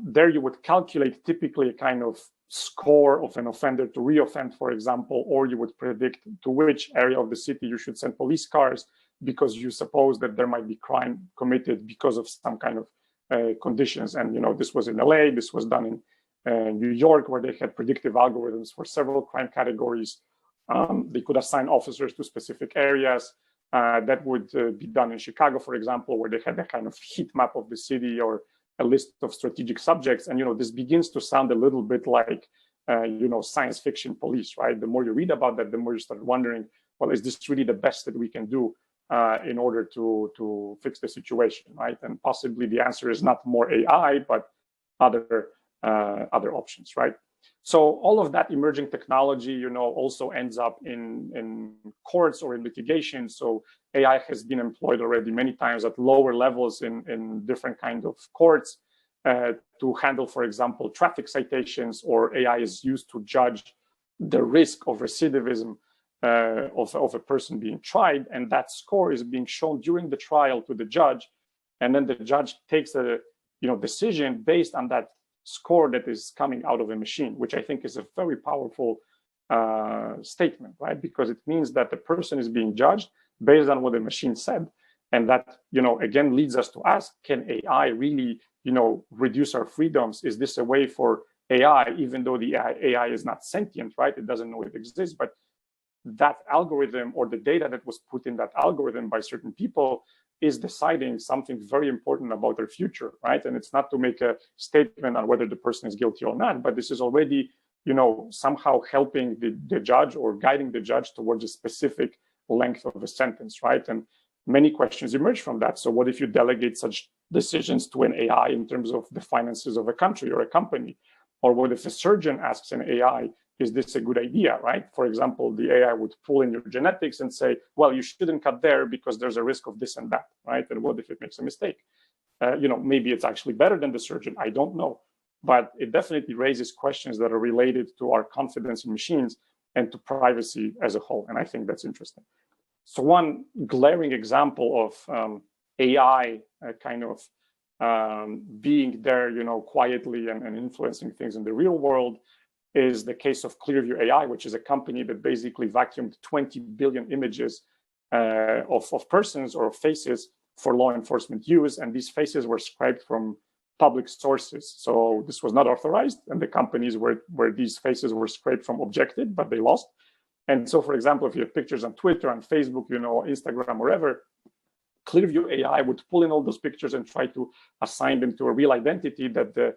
there you would calculate typically a kind of score of an offender to reoffend, for example, or you would predict to which area of the city you should send police cars because you suppose that there might be crime committed because of some kind of conditions. And this was in LA, this was done in New York, where they had predictive algorithms for several crime categories. They could assign officers to specific areas. That would be done in Chicago, for example, where they had a kind of heat map of the city or a list of strategic subjects. And this begins to sound a little bit like science fiction police, right? The more you read about that, the more you start wondering, well, is this really the best that we can do in order to fix the situation, right? And possibly the answer is not more AI, but other options, right? So all of that emerging technology, also ends up in courts or in litigation. So AI has been employed already many times at lower levels in different kinds of courts to handle, for example, traffic citations, or AI is used to judge the risk of recidivism of a person being tried, and that score is being shown during the trial to the judge, and then the judge takes a decision based on that score that is coming out of a machine, which I think is a very powerful statement, right? Because it means that the person is being judged based on what the machine said, and that again leads us to ask: can AI really reduce our freedoms? Is this a way for AI, even though the AI is not sentient, right? It doesn't know it exists, but that algorithm or the data that was put in that algorithm by certain people is deciding something very important about their future, right? And it's not to make a statement on whether the person is guilty or not, but this is already, somehow helping the judge or guiding the judge towards a specific length of a sentence, right? And many questions emerge from that. So what if you delegate such decisions to an AI in terms of the finances of a country or a company? Or what if a surgeon asks an AI, is this a good idea, right? For example, the AI would pull in your genetics and say, well, you shouldn't cut there because there's a risk of this and that, right? And what if it makes a mistake? Maybe it's actually better than the surgeon, I don't know. But it definitely raises questions that are related to our confidence in machines and to privacy as a whole. And I think that's interesting. So one glaring example of AI being there, quietly and influencing things in the real world is the case of Clearview AI, which is a company that basically vacuumed 20 billion images of persons or faces for law enforcement use. And these faces were scraped from public sources. So this was not authorized, and the companies where these faces were scraped from objected, but they lost. And so, for example, if you have pictures on Twitter, on Facebook, Instagram, wherever, Clearview AI would pull in all those pictures and try to assign them to a real identity that the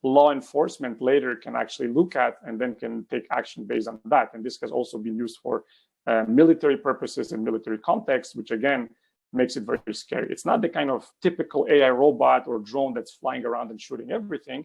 law enforcement later can actually look at and then can take action based on that. And this has also been used for military purposes and military context, which again makes it very scary. It's not the kind of typical AI robot or drone that's flying around and shooting everything,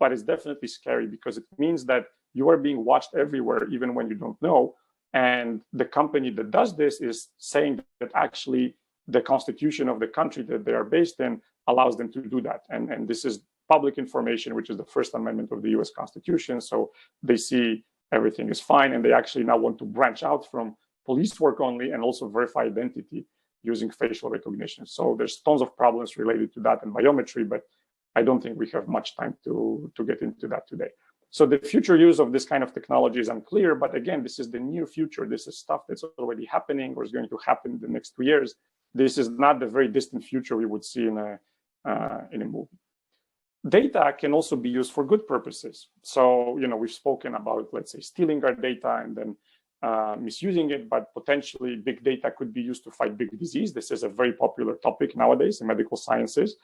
but it's definitely scary because it means that you are being watched everywhere, even when you don't know. And the company that does this is saying that actually the constitution of the country that they are based in allows them to do that. And this is public information, which is the First Amendment of the US Constitution. So they see everything is fine, and they actually now want to branch out from police work only and also verify identity using facial recognition. So there's tons of problems related to that and biometry, but I don't think we have much time to get into that today. So the future use of this kind of technology is unclear, but again, this is the near future. This is stuff that's already happening or is going to happen in the next 2 years. This is not the very distant future we would see in a movie. Data can also be used for good purposes. So, we've spoken about, let's say, stealing our data and then misusing it, but potentially big data could be used to fight big disease. This is a very popular topic nowadays in medical sciences,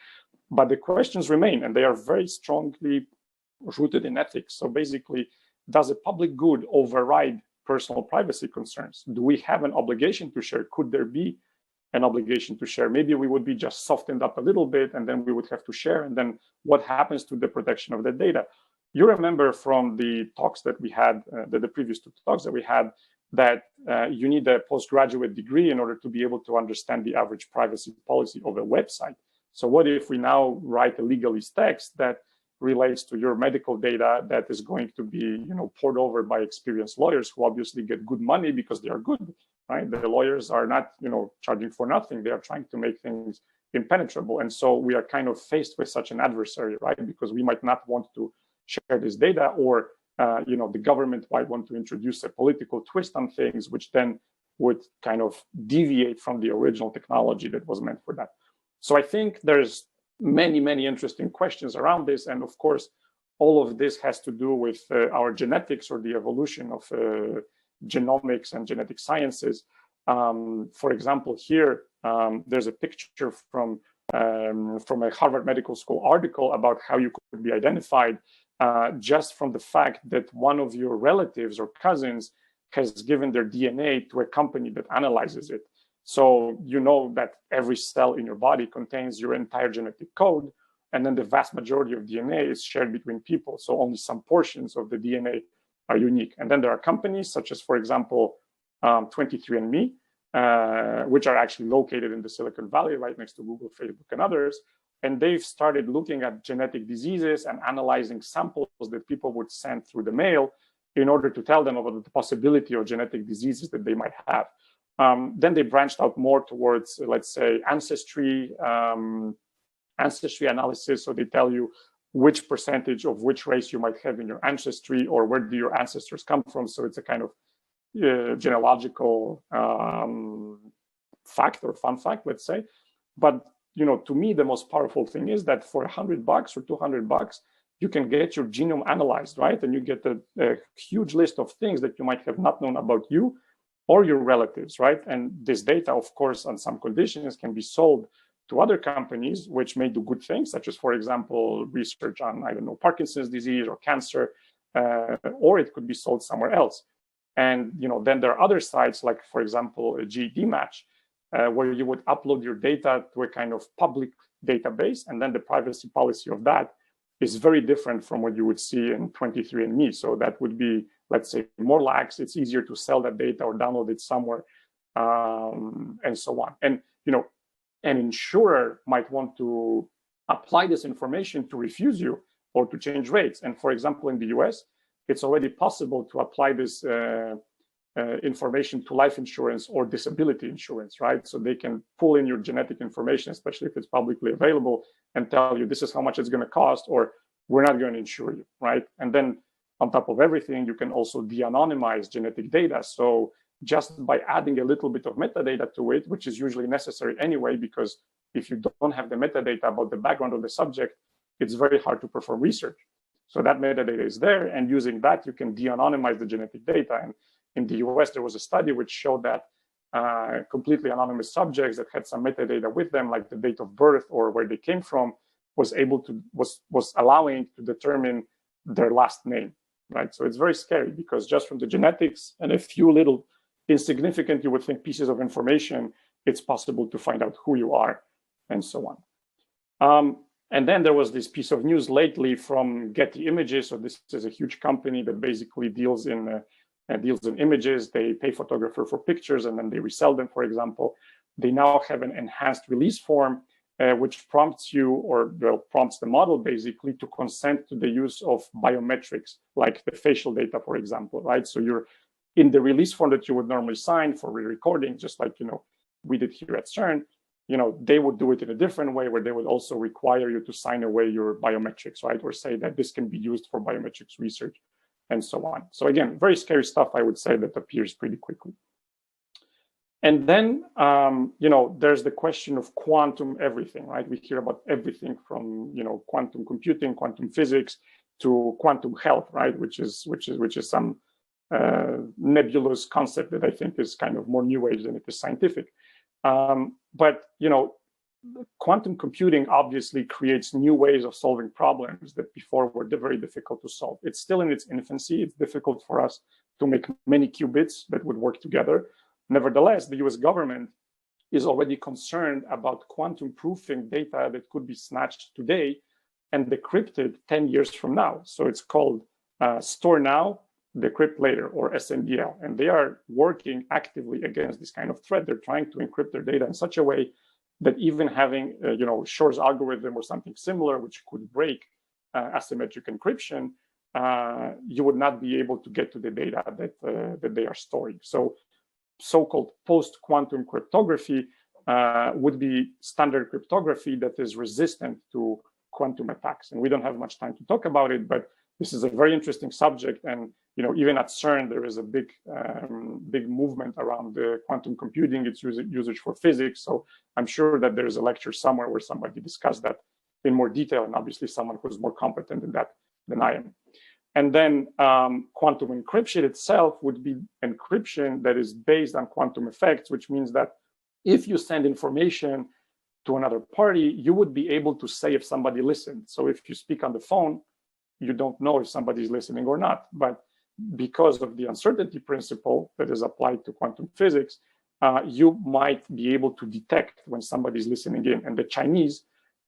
but the questions remain, and they are very strongly rooted in ethics. So basically, does a public good override personal privacy concerns? Do we have an obligation to share? Could there be an obligation to share? Maybe we would be just softened up a little bit, and then we would have to share. And then what happens to the protection of the data? You remember from the talks that we had, the previous 2 talks that we had, that you need a postgraduate degree in order to be able to understand the average privacy policy of a website. So what if we now write a legalese text that relates to your medical data that is going to be, poured over by experienced lawyers who obviously get good money because they are good, right? The lawyers are not, charging for nothing. They are trying to make things impenetrable. And so we are kind of faced with such an adversary, right? Because we might not want to share this data, or the government might want to introduce a political twist on things, which then would kind of deviate from the original technology that was meant for that. So I think there's many interesting questions around this, and of course, all of this has to do with our genetics or the evolution of genomics and genetic sciences. For example, here there's a picture from a Harvard Medical School article about how you could be identified just from the fact that one of your relatives or cousins has given their DNA to a company that analyzes it. So you know that every cell in your body contains your entire genetic code, and then the vast majority of DNA is shared between people. So only some portions of the DNA are unique. And then there are companies such as, for example, 23andMe, which are actually located in the Silicon Valley, right next to Google, Facebook, and others. And they've started looking at genetic diseases and analyzing samples that people would send through the mail in order to tell them about the possibility of genetic diseases that they might have. Then they branched out more towards, let's say, ancestry analysis. So they tell you which percentage of which race you might have in your ancestry, or where do your ancestors come from. So it's a kind of genealogical fact or fun fact, let's say. But to me, the most powerful thing is that for $100 or $200, you can get your genome analyzed, right? And you get a huge list of things that you might have not known about you or your relatives, right? And this data, of course, on some conditions can be sold to other companies, which may do good things, such as, for example, research on, Parkinson's disease or cancer, or it could be sold somewhere else. And then there are other sites, like for example, a GED match, where you would upload your data to a kind of public database, and then the privacy policy of that is very different from what you would see in 23andMe. So that would be, let's say, more lax. It's easier to sell that data or download it somewhere, and so on. And an insurer might want to apply this information to refuse you or to change rates. And for example, in the US, it's already possible to apply this information to life insurance or disability insurance, right? So they can pull in your genetic information, especially if it's publicly available, and tell you this is how much it's going to cost, or we're not going to insure you, right? And then on top of everything, you can also de-anonymize genetic data. So just by adding a little bit of metadata to it, which is usually necessary anyway, because if you don't have the metadata about the background of the subject, it's very hard to perform research. So that metadata is there, and using that, you can de-anonymize the genetic data. And in the US, there was a study which showed that completely anonymous subjects that had some metadata with them, like the date of birth or where they came from, was allowing to determine their last name, right? So it's very scary, because just from the genetics and a few little insignificant, you would think, pieces of information, it's possible to find out who you are, and so on. And then there was this piece of news lately from Getty Images. So this is a huge company that basically deals in images. They pay photographer for pictures, and then they resell them, for example. They now have an enhanced release form, which prompts you, or prompts the model basically, to consent to the use of biometrics, like the facial data, for example, right? So you're in the release form that you would normally sign for re-recording, just like we did here at CERN. They would do it in a different way, where they would also require you to sign away your biometrics, right? Or say that this can be used for biometrics research, and so on. So again, very scary stuff, I would say, that appears pretty quickly. And then, there's the question of quantum everything, right? We hear about everything from, quantum computing, quantum physics, to quantum health, right? Which is some nebulous concept that I think is kind of more new age than it is scientific. But quantum computing obviously creates new ways of solving problems that before were very difficult to solve. It's still in its infancy. It's difficult for us to make many qubits that would work together. Nevertheless, the US government is already concerned about quantum proofing data that could be snatched today and decrypted 10 years from now. So it's called Store Now, Decrypt Later, or SNDL. And they are working actively against this kind of threat. They're trying to encrypt their data in such a way that even having, Shor's algorithm or something similar, which could break asymmetric encryption, you would not be able to get to the data that they are storing. So so-called post-quantum cryptography would be standard cryptography that is resistant to quantum attacks. And we don't have much time to talk about it, but this is a very interesting subject. And even at CERN, there is a big movement around the quantum computing, its usage for physics. So I'm sure that there is a lecture somewhere where somebody discussed that in more detail, and obviously someone who's more competent in that than I am. And then quantum encryption itself would be encryption that is based on quantum effects, which means that if you send information to another party, you would be able to say if somebody listened. So if you speak on the phone, you don't know if somebody's listening or not. But because of the uncertainty principle that is applied to quantum physics, you might be able to detect when somebody's listening in. And the Chinese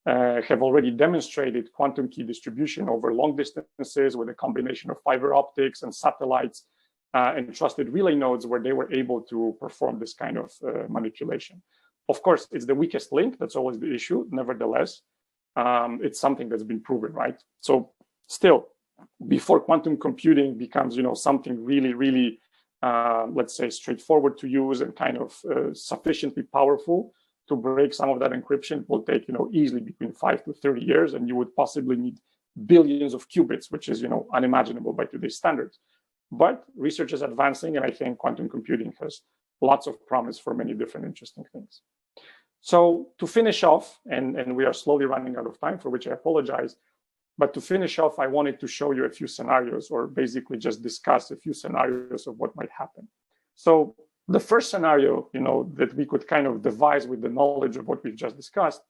have already demonstrated quantum key distribution over long distances with a combination of fiber optics and satellites and trusted relay nodes, where they were able to perform this kind of manipulation. Of course, it's the weakest link. That's always the issue. Nevertheless, it's something that's been proven, right? So still, before quantum computing becomes, something really, really, let's say, straightforward to use and kind of sufficiently powerful to break some of that encryption, it will take, easily between 5 to 30 years, and you would possibly need billions of qubits, which is, unimaginable by today's standards. But research is advancing, and I think quantum computing has lots of promise for many different interesting things. So to finish off, and we are slowly running out of time, for which I apologize, but to finish off, I wanted to show you a few scenarios, or basically just discuss a few scenarios of what might happen. So the first scenario, that we could kind of devise with the knowledge of what we've just discussed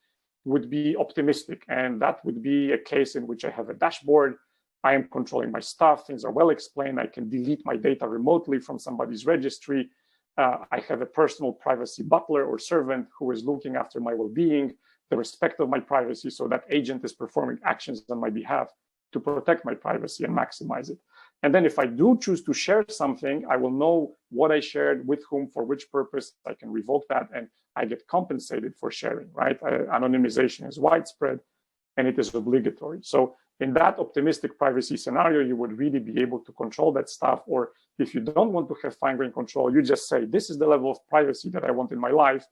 would be optimistic. And that would be a case in which I have a dashboard I am controlling my stuff. Things are well explained. I can delete my data remotely from somebody's registry. I have a personal privacy butler or servant who is looking after my well-being, the respect of my privacy. So that agent is performing actions on my behalf to protect my privacy and maximize it. And then if I do choose to share something, I will know what I shared, with whom, for which purpose. I can revoke that, and I get compensated for sharing, right? Anonymization is widespread and it is obligatory. So in that optimistic privacy scenario, you would really be able to control that stuff. Or if you don't want to have fine-grained control, you just say, this is the level of privacy that I want in my life.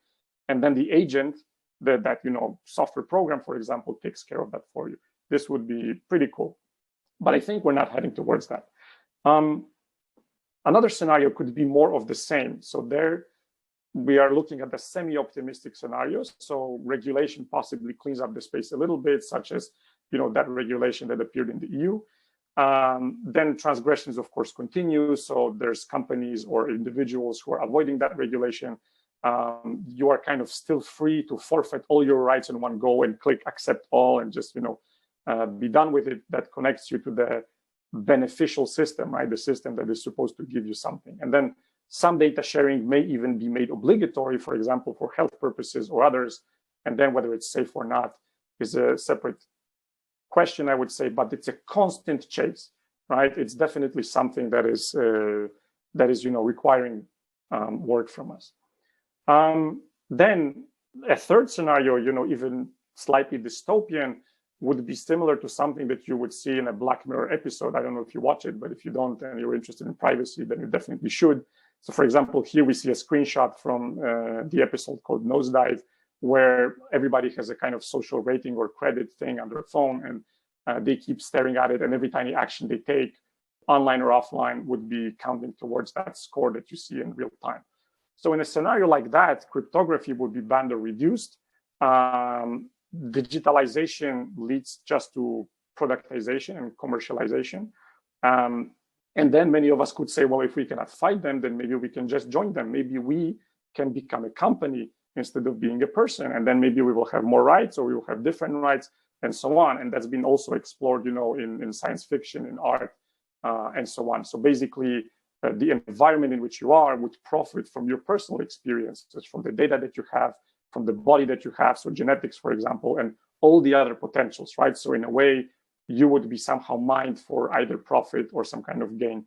And then the agent, that software program, for example, takes care of that for you. This would be pretty cool. But I think we're not heading towards that. Another scenario could be more of the same. So there we are looking at the semi-optimistic scenarios. So regulation possibly cleans up the space a little bit, such as that regulation that appeared in the EU. Then transgressions, of course, continue. So there's companies or individuals who are avoiding that regulation. You are kind of still free to forfeit all your rights in one go and click accept all and just be done with it. That connects you to the beneficial system, right? The system that is supposed to give you something. And then some data sharing may even be made obligatory, for example, for health purposes or others. And then whether it's safe or not is a separate question, I would say, but it's a constant chase, right? It's definitely something that is requiring work from us. Then a third scenario, even slightly dystopian, would be similar to something that you would see in a Black Mirror episode. I don't know if you watch it, but if you don't and you're interested in privacy, then you definitely should. So for example, here we see a screenshot from the episode called Nosedive, where everybody has a kind of social rating or credit thing on their phone, and they keep staring at it, and every tiny action they take, online or offline, would be counting towards that score that you see in real time. So in a scenario like that, cryptography would be banned or reduced. Digitalization leads just to productization and commercialization. And then many of us could say, well, if we cannot fight them, then maybe we can just join them. Maybe we can become a company instead of being a person. And then maybe we will have more rights, or we will have different rights, and so on. And that's been also explored, in science fiction, in art, and so on. So basically, the environment in which you are would profit from your personal experiences, from the data that you have, from the body that you have, so genetics, for example, and all the other potentials, right? So in a way, you would be somehow mined for either profit or some kind of gain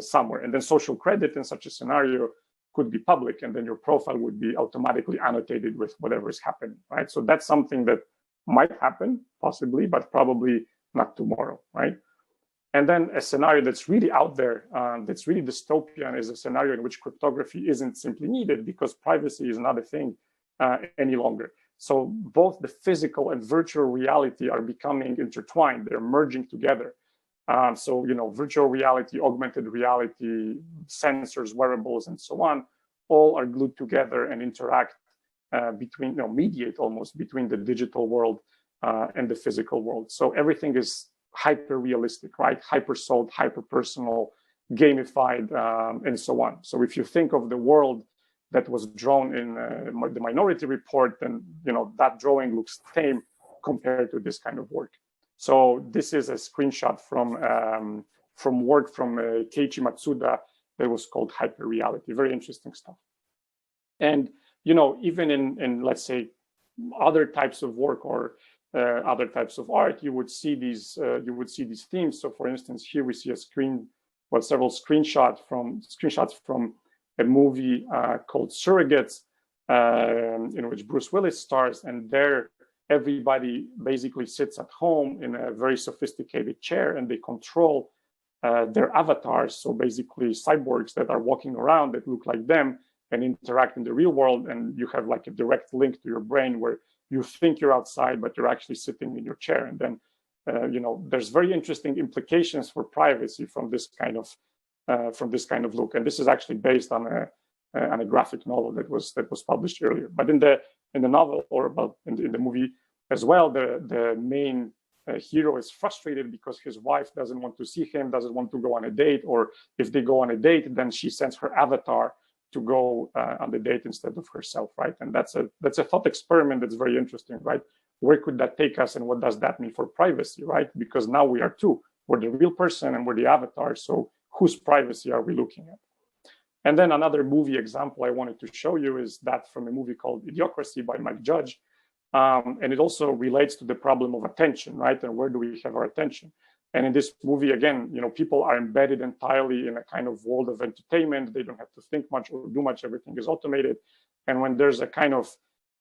somewhere. And then social credit in such a scenario could be public, and then your profile would be automatically annotated with whatever is happening, right? So that's something that might happen, possibly, but probably not tomorrow, right? And then a scenario that's really out there, that's really dystopian, is a scenario in which cryptography isn't simply needed because privacy is not a thing any longer. So both the physical and virtual reality are becoming intertwined. They're merging together. So, virtual reality, augmented reality, sensors, wearables, and so on, all are glued together and interact mediate almost between the digital world and the physical world. So everything is hyper realistic, right? Hyper sold, hyper personal, gamified, and so on. So if you think of the world that was drawn in the Minority Report, then that drawing looks tame compared to this kind of work. So this is a screenshot from work from Keiichi Matsuda that was called Hyper Reality. Very interesting stuff. And even in let's say other types of work or other types of art, you would see these themes. So for instance, here we see several screenshots from a movie called Surrogates, in which Bruce Willis stars, and there everybody basically sits at home in a very sophisticated chair, and they control their avatars. So basically cyborgs that are walking around that look like them and interact in the real world, and you have like a direct link to your brain where you think you're outside, but you're actually sitting in your chair. And then, there's very interesting implications for privacy from this kind of look. And this is actually based on a graphic novel that was published earlier. But in the novel, or in the movie as well, the main hero is frustrated because his wife doesn't want to see him, doesn't want to go on a date, or if they go on a date, then she sends her avatar to go on the date instead of herself, right? And that's a thought experiment that's very interesting, right? Where could that take us, and what does that mean for privacy, right? Because now we are two. we're the real person and we're the avatar. So whose privacy are we looking at? And then another movie example I wanted to show you is that from a movie called Idiocracy by Mike Judge. And it also relates to the problem of attention, right? And where do we have our attention? And in this movie, again, people are embedded entirely in a kind of world of entertainment. They don't have to think much or do much. Everything is automated. And when there's a kind of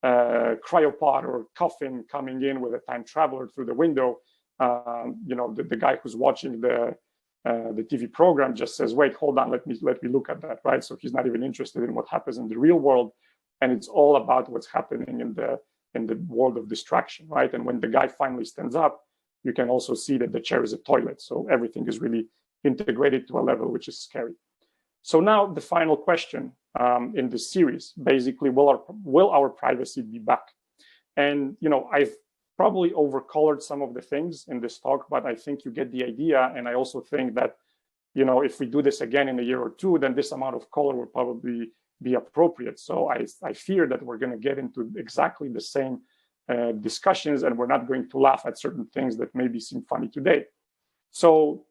cryopod or coffin coming in with a time traveler through the window, the guy who's watching the TV program just says, wait, hold on, let me look at that, right? So he's not even interested in what happens in the real world. And it's all about what's happening in the world of distraction, right? And when the guy finally stands up, you can also see that the chair is a toilet. So everything is really integrated to a level which is scary. So now the final question in this series, basically, will our privacy be back? And I've probably overcolored some of the things in this talk, but I think you get the idea. And I also think that, if we do this again in a year or two, then this amount of color will probably be appropriate. So I fear that we're going to get into exactly the same discussions, and we're not going to laugh at certain things that maybe seem funny today. So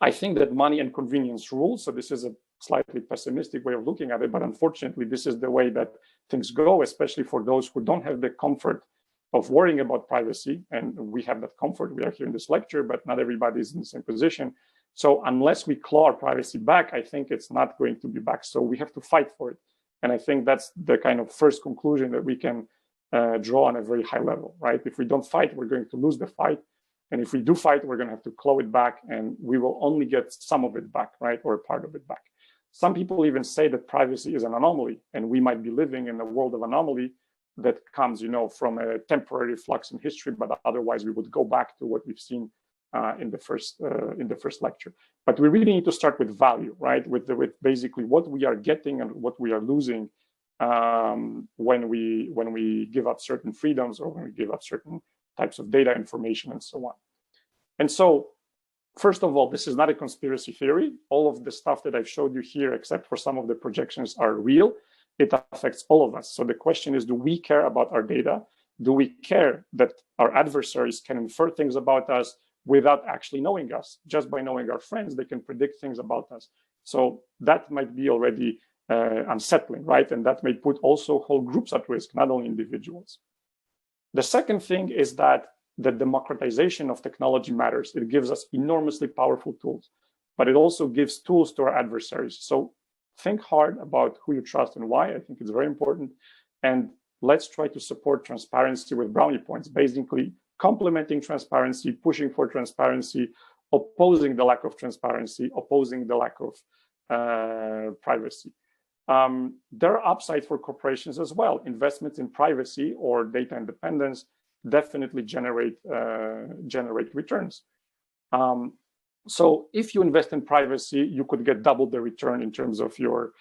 I think that money and convenience rule. So this is a slightly pessimistic way of looking at it, but unfortunately, this is the way that things go, especially for those who don't have the comfort of worrying about privacy. And we have that comfort. We are here in this lecture, but not everybody is in the same position. So unless we claw our privacy back, I think it's not going to be back. So we have to fight for it. And I think that's the kind of first conclusion that we can draw on a very high level, right? If we don't fight, we're going to lose the fight. And if we do fight, we're going to have to claw it back, and we will only get some of it back, right? Or a part of it back. Some people even say that privacy is an anomaly, and we might be living in a world of anomaly that comes, from a temporary flux in history, but otherwise we would go back to what we've seen in the first lecture. But we really need to start with value, right? With basically what we are getting and what we are losing when we give up certain freedoms, or when we give up certain types of data, information, and so on. And so, first of all, this is not a conspiracy theory. All of the stuff that I've showed you here, except for some of the projections, are real. It affects all of us. So the question is, do we care about our data? Do we care that our adversaries can infer things about us without actually knowing us? Just by knowing our friends, they can predict things about us. So that might be already unsettling, right? And that may put also whole groups at risk, not only individuals. The second thing is that the democratization of technology matters. It gives us enormously powerful tools, but it also gives tools to our adversaries. So think hard about who you trust and why. I think it's very important. And let's try to support transparency with brownie points, basically complementing transparency, pushing for transparency, opposing the lack of transparency, opposing the lack of privacy. There are upsides for corporations as well. Investments in privacy or data independence definitely generate returns. So if you invest in privacy, you could get double the return in terms of your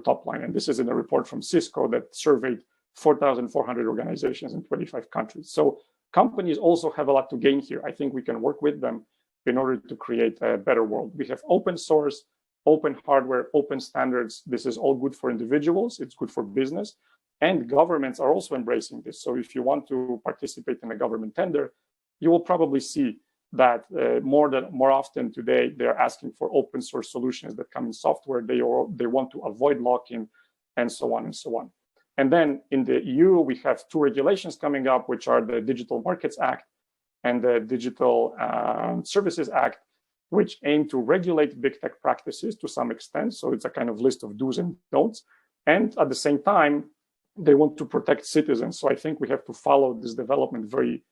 top line. And this is in a report from Cisco that surveyed 4,400 organizations in 25 countries. So companies also have a lot to gain here. I think we can work with them in order to create a better world. We have open source, open hardware, open standards. This is all good for individuals. It's good for business. And governments are also embracing this. So if you want to participate in a government tender, you will probably see that more often today, they're asking for open source solutions that come in software. They want to avoid lock-in, and so on and so on. And then in the EU, we have two regulations coming up, which are the Digital Markets Act and the Digital Services Act, which aim to regulate big tech practices to some extent. So it's a kind of list of do's and don'ts. And at the same time, they want to protect citizens. So I think we have to follow this development very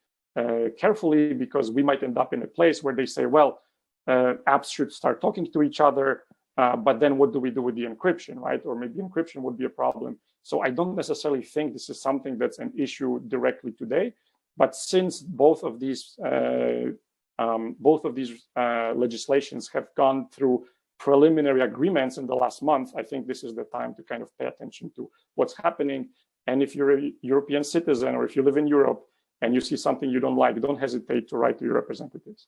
carefully, because we might end up in a place where they say, well, apps should start talking to each other, but then what do we do with the encryption, right? Or maybe encryption would be a problem. So I don't necessarily think this is something that's an issue directly today. But since both of these legislations have gone through preliminary agreements in the last month, I think this is the time to kind of pay attention to what's happening. And if you're a European citizen, or if you live in Europe and you see something you don't like, don't hesitate to write to your representatives.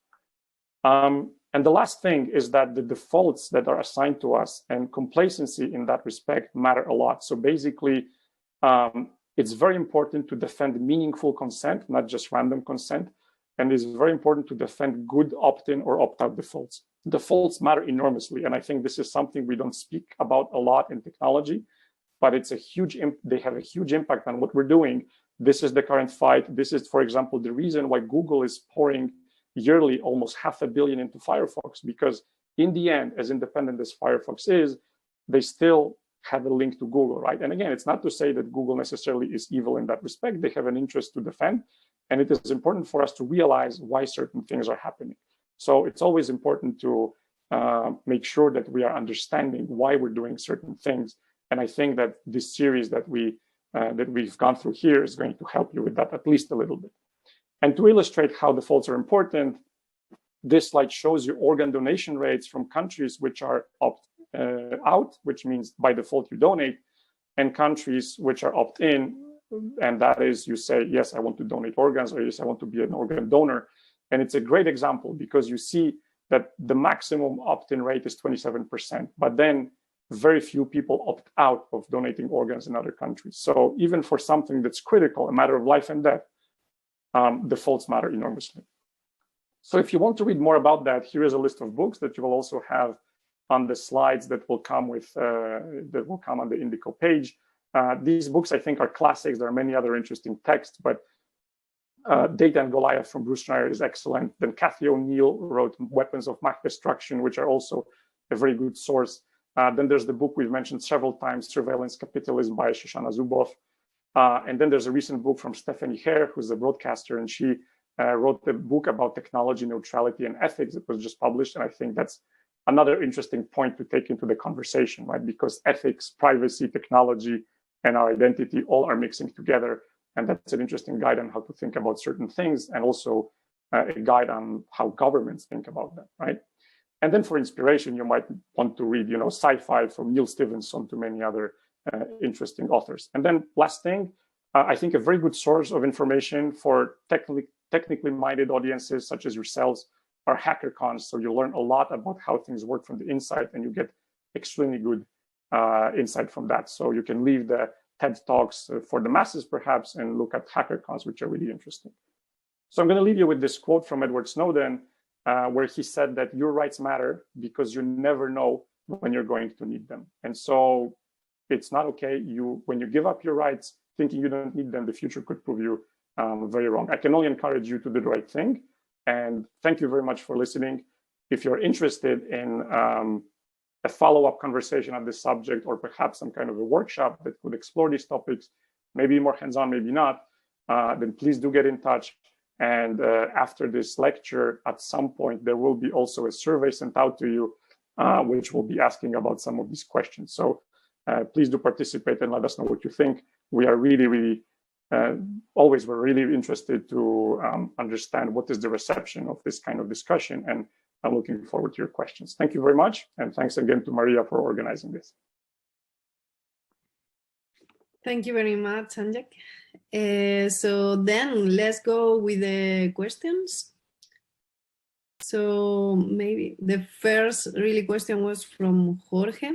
And the last thing is that the defaults that are assigned to us and complacency in that respect matter a lot. So basically, it's very important to defend meaningful consent, not just random consent. and it's very important to defend good opt-in or opt-out defaults. Defaults matter enormously, and I think this is something we don't speak about a lot in technology, but it's a huge, they have a huge impact on what we're doing. This is the current fight. This is, for example, the reason why Google is pouring yearly almost $500 million into Firefox, because in the end, as independent as Firefox is, they still have a link to Google, right? And again, it's not to say that Google necessarily is evil in that respect. They have an interest to defend, and it is important for us to realize why certain things are happening. So it's always important to make sure that we are understanding why we're doing certain things. And I think that this series that we've gone through here is going to help you with that at least a little bit. And to illustrate how defaults are important, this slide shows you organ donation rates from countries which are opt-out, which means by default you donate, and countries which are opt-in, and that is you say, yes, I want to donate organs, or yes, I want to be an organ donor. And it's a great example because you see that the maximum opt-in rate is 27%, but then very few people opt out of donating organs in other countries. So even for something that's critical, a matter of life and death, defaults matter enormously. So if you want to read more about that, here is a list of books that you will also have on the slides that will come with that will come on the Indico page. These books, I think, are classics. There are many other interesting texts, but Data and Goliath from Bruce Schneier is excellent. Then Cathy O'Neill wrote Weapons of Mass Destruction, which are also a very good source. Then there's the book we've mentioned several times, Surveillance Capitalism by Shoshana Zuboff. And then there's a recent book from Stephanie Hare, who's a broadcaster, and she wrote a book about technology neutrality and ethics that was just published. And I think that's another interesting point to take into the conversation, right? Because ethics, privacy, technology, and our identity all are mixing together. And that's an interesting guide on how to think about certain things, and also a guide on how governments think about them, right? And then for inspiration, you might want to read, sci-fi from Neil Stevenson to many other interesting authors. And then last thing, I think a very good source of information for technically minded audiences such as yourselves are HackerCons. So you learn a lot about how things work from the inside, and you get extremely good insight from that. So you can leave the TED Talks for the masses perhaps and look at HackerCons, which are really interesting. So I'm going to leave you with this quote from Edward Snowden, where he said that your rights matter because you never know when you're going to need them. And so it's not okay. When you give up your rights thinking you don't need them, the future could prove you very wrong. I can only encourage you to do the right thing. And thank you very much for listening. If you're interested in a follow-up conversation on this subject, or perhaps some kind of a workshop that could explore these topics, maybe more hands-on, maybe not, then please do get in touch. And after this lecture, at some point, there will be also a survey sent out to you, which will be asking about some of these questions. So please do participate and let us know what you think. We are really, we're really interested to understand what is the reception of this kind of discussion. And I'm looking forward to your questions. Thank you very much. And thanks again to Maria for organizing this. Thank you very much, Andrzej. So then let's go with the questions. So maybe the first really question was from Jorge.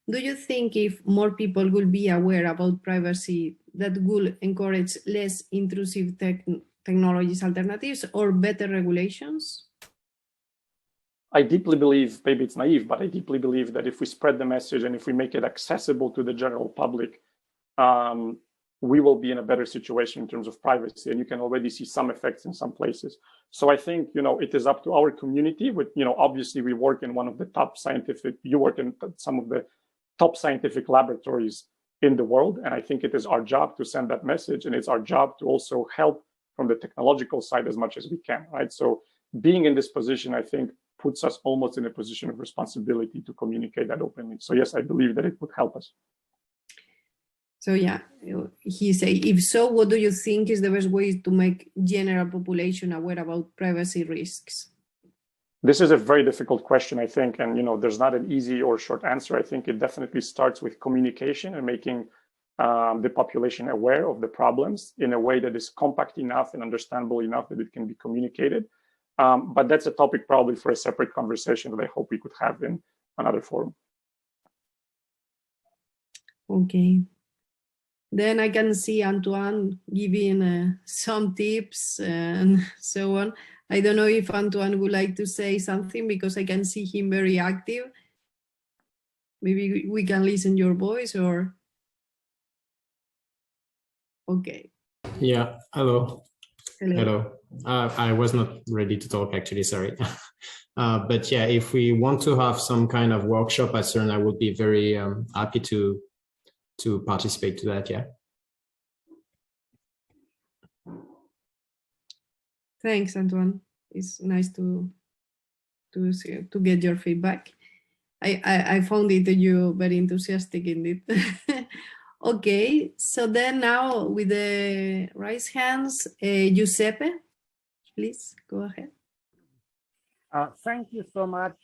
Do you think if more people will be aware about privacy, that will encourage less intrusive technologies alternatives or better regulations? I deeply believe, maybe it's naive, but I deeply believe that if we spread the message and if we make it accessible to the general public, we will be in a better situation in terms of privacy. And you can already see some effects in some places. So I think, it is up to our community with, obviously we work in one of the top you work in some of the top scientific laboratories in the world. And I think it is our job to send that message. And it's our job to also help from the technological side as much as we can, right? So being in this position, I think, puts us almost in a position of responsibility to communicate that openly. So yes, I believe that it would help us. So yeah, he say, if so, what do you think is the best way to make general population aware about privacy risks? This is a very difficult question, I think, and there's not an easy or short answer. I think it definitely starts with communication and making the population aware of the problems in a way that is compact enough and understandable enough that it can be communicated. But that's a topic probably for a separate conversation that I hope we could have in another forum. Okay. Then I can see Antoine giving some tips and so on. I don't know if Antoine would like to say something because I can see him very active. Maybe we can listen your voice or... Okay. Yeah, hello. Hello. I was not ready to talk actually, sorry. But yeah, if we want to have some kind of workshop at CERN, I would be very happy to participate to that, yeah. Thanks, Antoine. It's nice to get your feedback. I found it you very enthusiastic indeed. Okay, so then now with the raised hands, Giuseppe, please go ahead. Thank you so much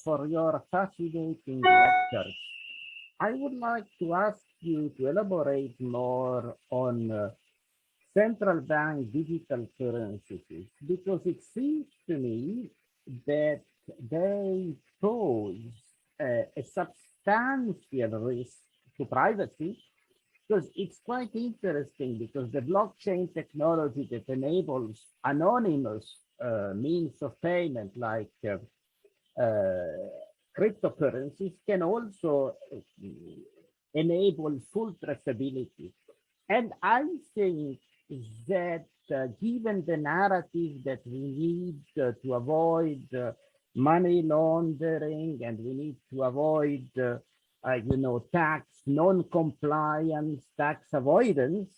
for your fascinating lectures. I would like to ask you to elaborate more on central bank digital currencies, because it seems to me that they pose a substantial risk to privacy, because it's quite interesting, because the blockchain technology that enables anonymous means of payment like cryptocurrencies can also enable full traceability. And I think that given the narrative that we need to avoid money laundering, and we need to avoid tax non-compliance, tax avoidance,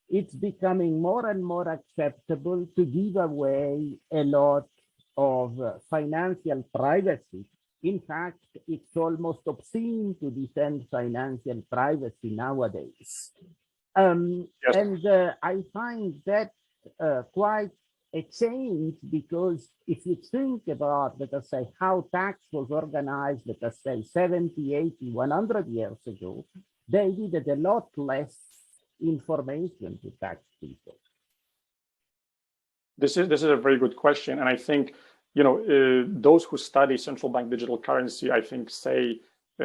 it's becoming more and more acceptable to give away a lot of financial privacy. In fact, it's almost obscene to defend financial privacy nowadays. Yes. And I find that quite a change, because if you think about, let us say, how tax was organized, let us say 70, 80, 100 years ago, they needed a lot less information to tax people. This is a very good question, and I think those who study central bank digital currency, I think, say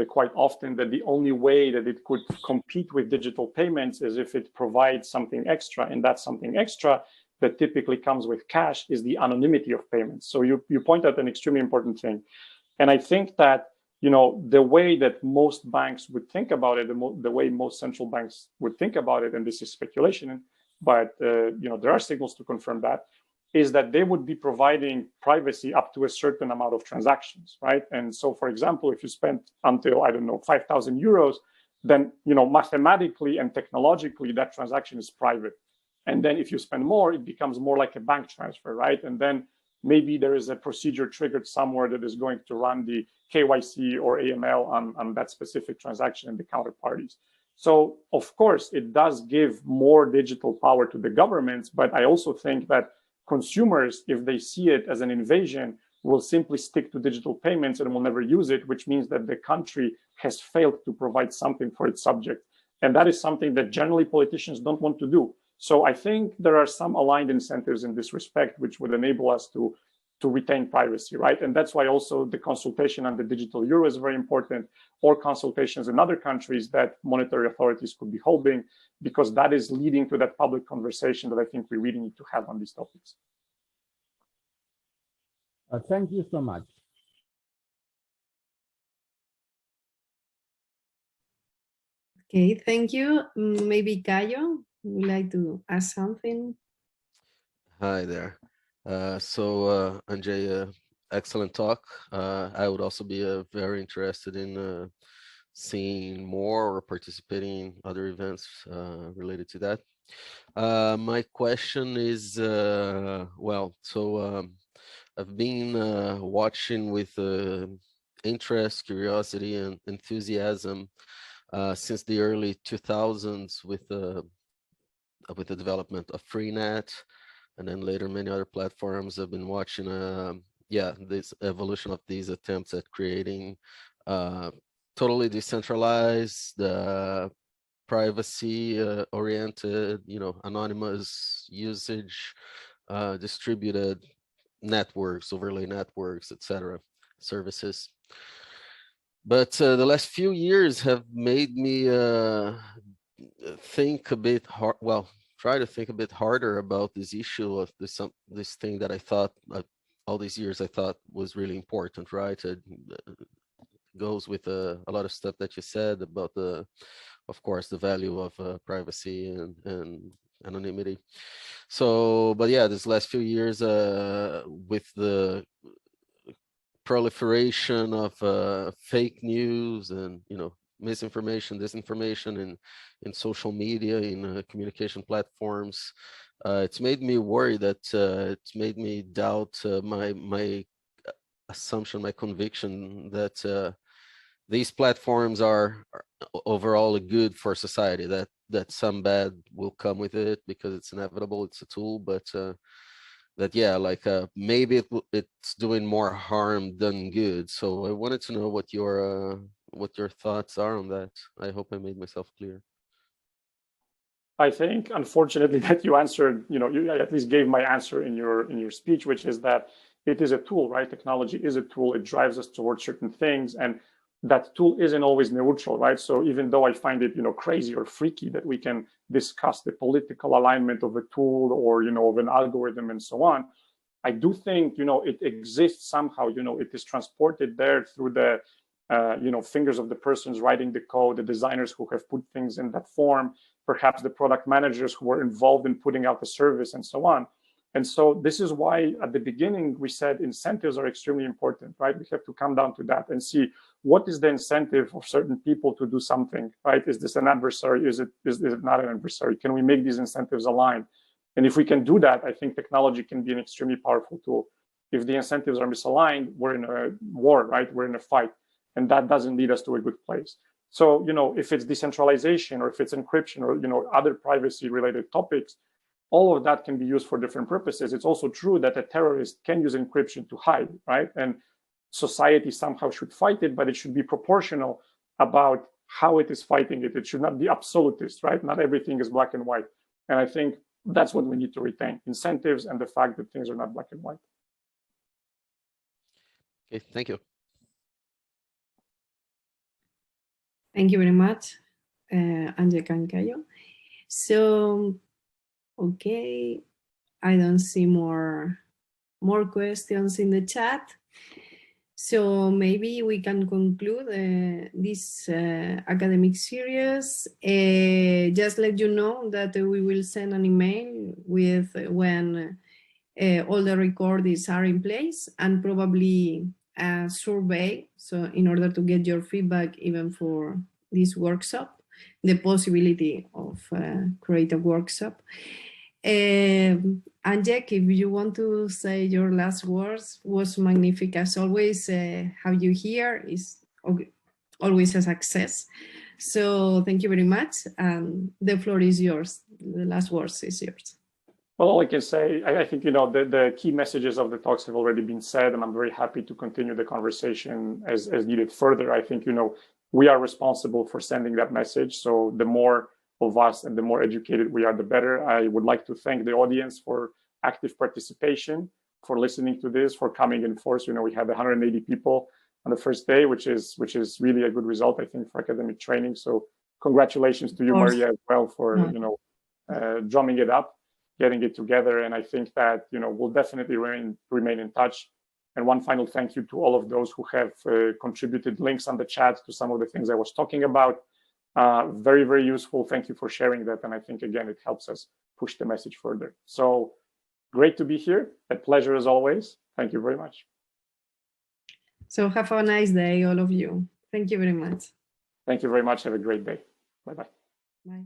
quite often that the only way that it could compete with digital payments is if it provides something extra, and that something extra that typically comes with cash is the anonymity of payments. So you point out an extremely important thing, and I think that the way that most banks would think about it, the way most central banks would think about it, and this is speculation, but there are signals to confirm that, is that they would be providing privacy up to a certain amount of transactions, right? And so, for example, if you spend until, I don't know, 5,000 euros, then, mathematically and technologically, that transaction is private. And then if you spend more, it becomes more like a bank transfer, right? And then maybe there is a procedure triggered somewhere that is going to run the KYC or AML on that specific transaction and the counterparties. So, of course, it does give more digital power to the governments, but I also think that consumers, if they see it as an invasion, will simply stick to digital payments and will never use it, which means that the country has failed to provide something for its subject. And that is something that generally politicians don't want to do. So I think there are some aligned incentives in this respect, which would enable us to retain privacy, right? And that's why also the consultation on the digital euro is very important, or consultations in other countries that monetary authorities could be holding, because that is leading to that public conversation that I think we really need to have on these topics. Thank you so much. Okay, thank you. Maybe Caio would like to ask something. Hi there. Andrzej, excellent talk. I would also be very interested in seeing more or participating in other events related to that. My question is, I've been watching with interest, curiosity, and enthusiasm since the early 2000s with the development of Freenet, and then later many other platforms. I've been watching this evolution of these attempts at creating totally decentralized, privacy oriented, anonymous usage, distributed networks, overlay networks, etc., services. But the last few years have made me think a bit hard. Well, try to think a bit harder about this issue of this thing that I thought all these years I thought was really important, right? It goes with a lot of stuff that you said about of course, the value of privacy and anonymity. So, but yeah, this last few years with the proliferation of fake news and misinformation, disinformation in social media, in communication platforms, it's made me worry that it's made me doubt my assumption, my conviction that these platforms are overall good for society, that some bad will come with it because it's inevitable, it's a tool, but that yeah, like maybe it's doing more harm than good. So I wanted to know what your thoughts are on that. I hope I made myself clear. I think, unfortunately, that you answered, you at least gave my answer in your speech, which is that it is a tool, right? Technology is a tool. It drives us towards certain things, and that tool isn't always neutral, right? So even though I find it, crazy or freaky that we can discuss the political alignment of a tool or, of an algorithm and so on, I do think, it exists somehow. It is transported there through the, fingers of the persons writing the code, the designers who have put things in that form, perhaps the product managers who were involved in putting out the service and so on. And so this is why at the beginning we said incentives are extremely important, right? We have to come down to that and see what is the incentive of certain people to do something, right? Is this an adversary? Is it not an adversary? Can we make these incentives align? And if we can do that, I think technology can be an extremely powerful tool. If the incentives are misaligned, we're in a war, right? We're in a fight, and that doesn't lead us to a good place. So, if it's decentralization or if it's encryption or, other privacy related topics, all of that can be used for different purposes. It's also true that a terrorist can use encryption to hide, right? And society somehow should fight it, but it should be proportional about how it is fighting it. It should not be absolutist, right? Not everything is black and white. And I think that's what we need to retain: incentives and the fact that things are not black and white. Okay, thank you. Thank you very much, Andrzej and Caio. So, okay, I don't see more questions in the chat. So maybe we can conclude this academic series. Just let you know that we will send an email with when all the recordings are in place, and probably a survey. So in order to get your feedback, even for this workshop, the possibility of create a workshop. Andrzej, if you want to say your last words, was magnificent as always. Have you here is always a success. So thank you very much. The floor is yours. The last words is yours. Well, all I can say, I think, the key messages of the talks have already been said, and I'm very happy to continue the conversation as needed further. I think, we are responsible for sending that message. So the more of us and the more educated we are, the better. I would like to thank the audience for active participation, for listening to this, for coming in force. We had 180 people on the first day, which is really a good result, I think, for academic training. So congratulations to you, Maria, as well, for drumming it up, getting it together. And I think that we'll definitely remain in touch. And one final thank you to all of those who have contributed links on the chat to some of the things I was talking about. Very, very useful. Thank you for sharing that. And I think, again, it helps us push the message further. So great to be here. A pleasure as always. Thank you very much. So have a nice day, all of you. Thank you very much. Thank you very much. Have a great day. Bye-bye. Bye.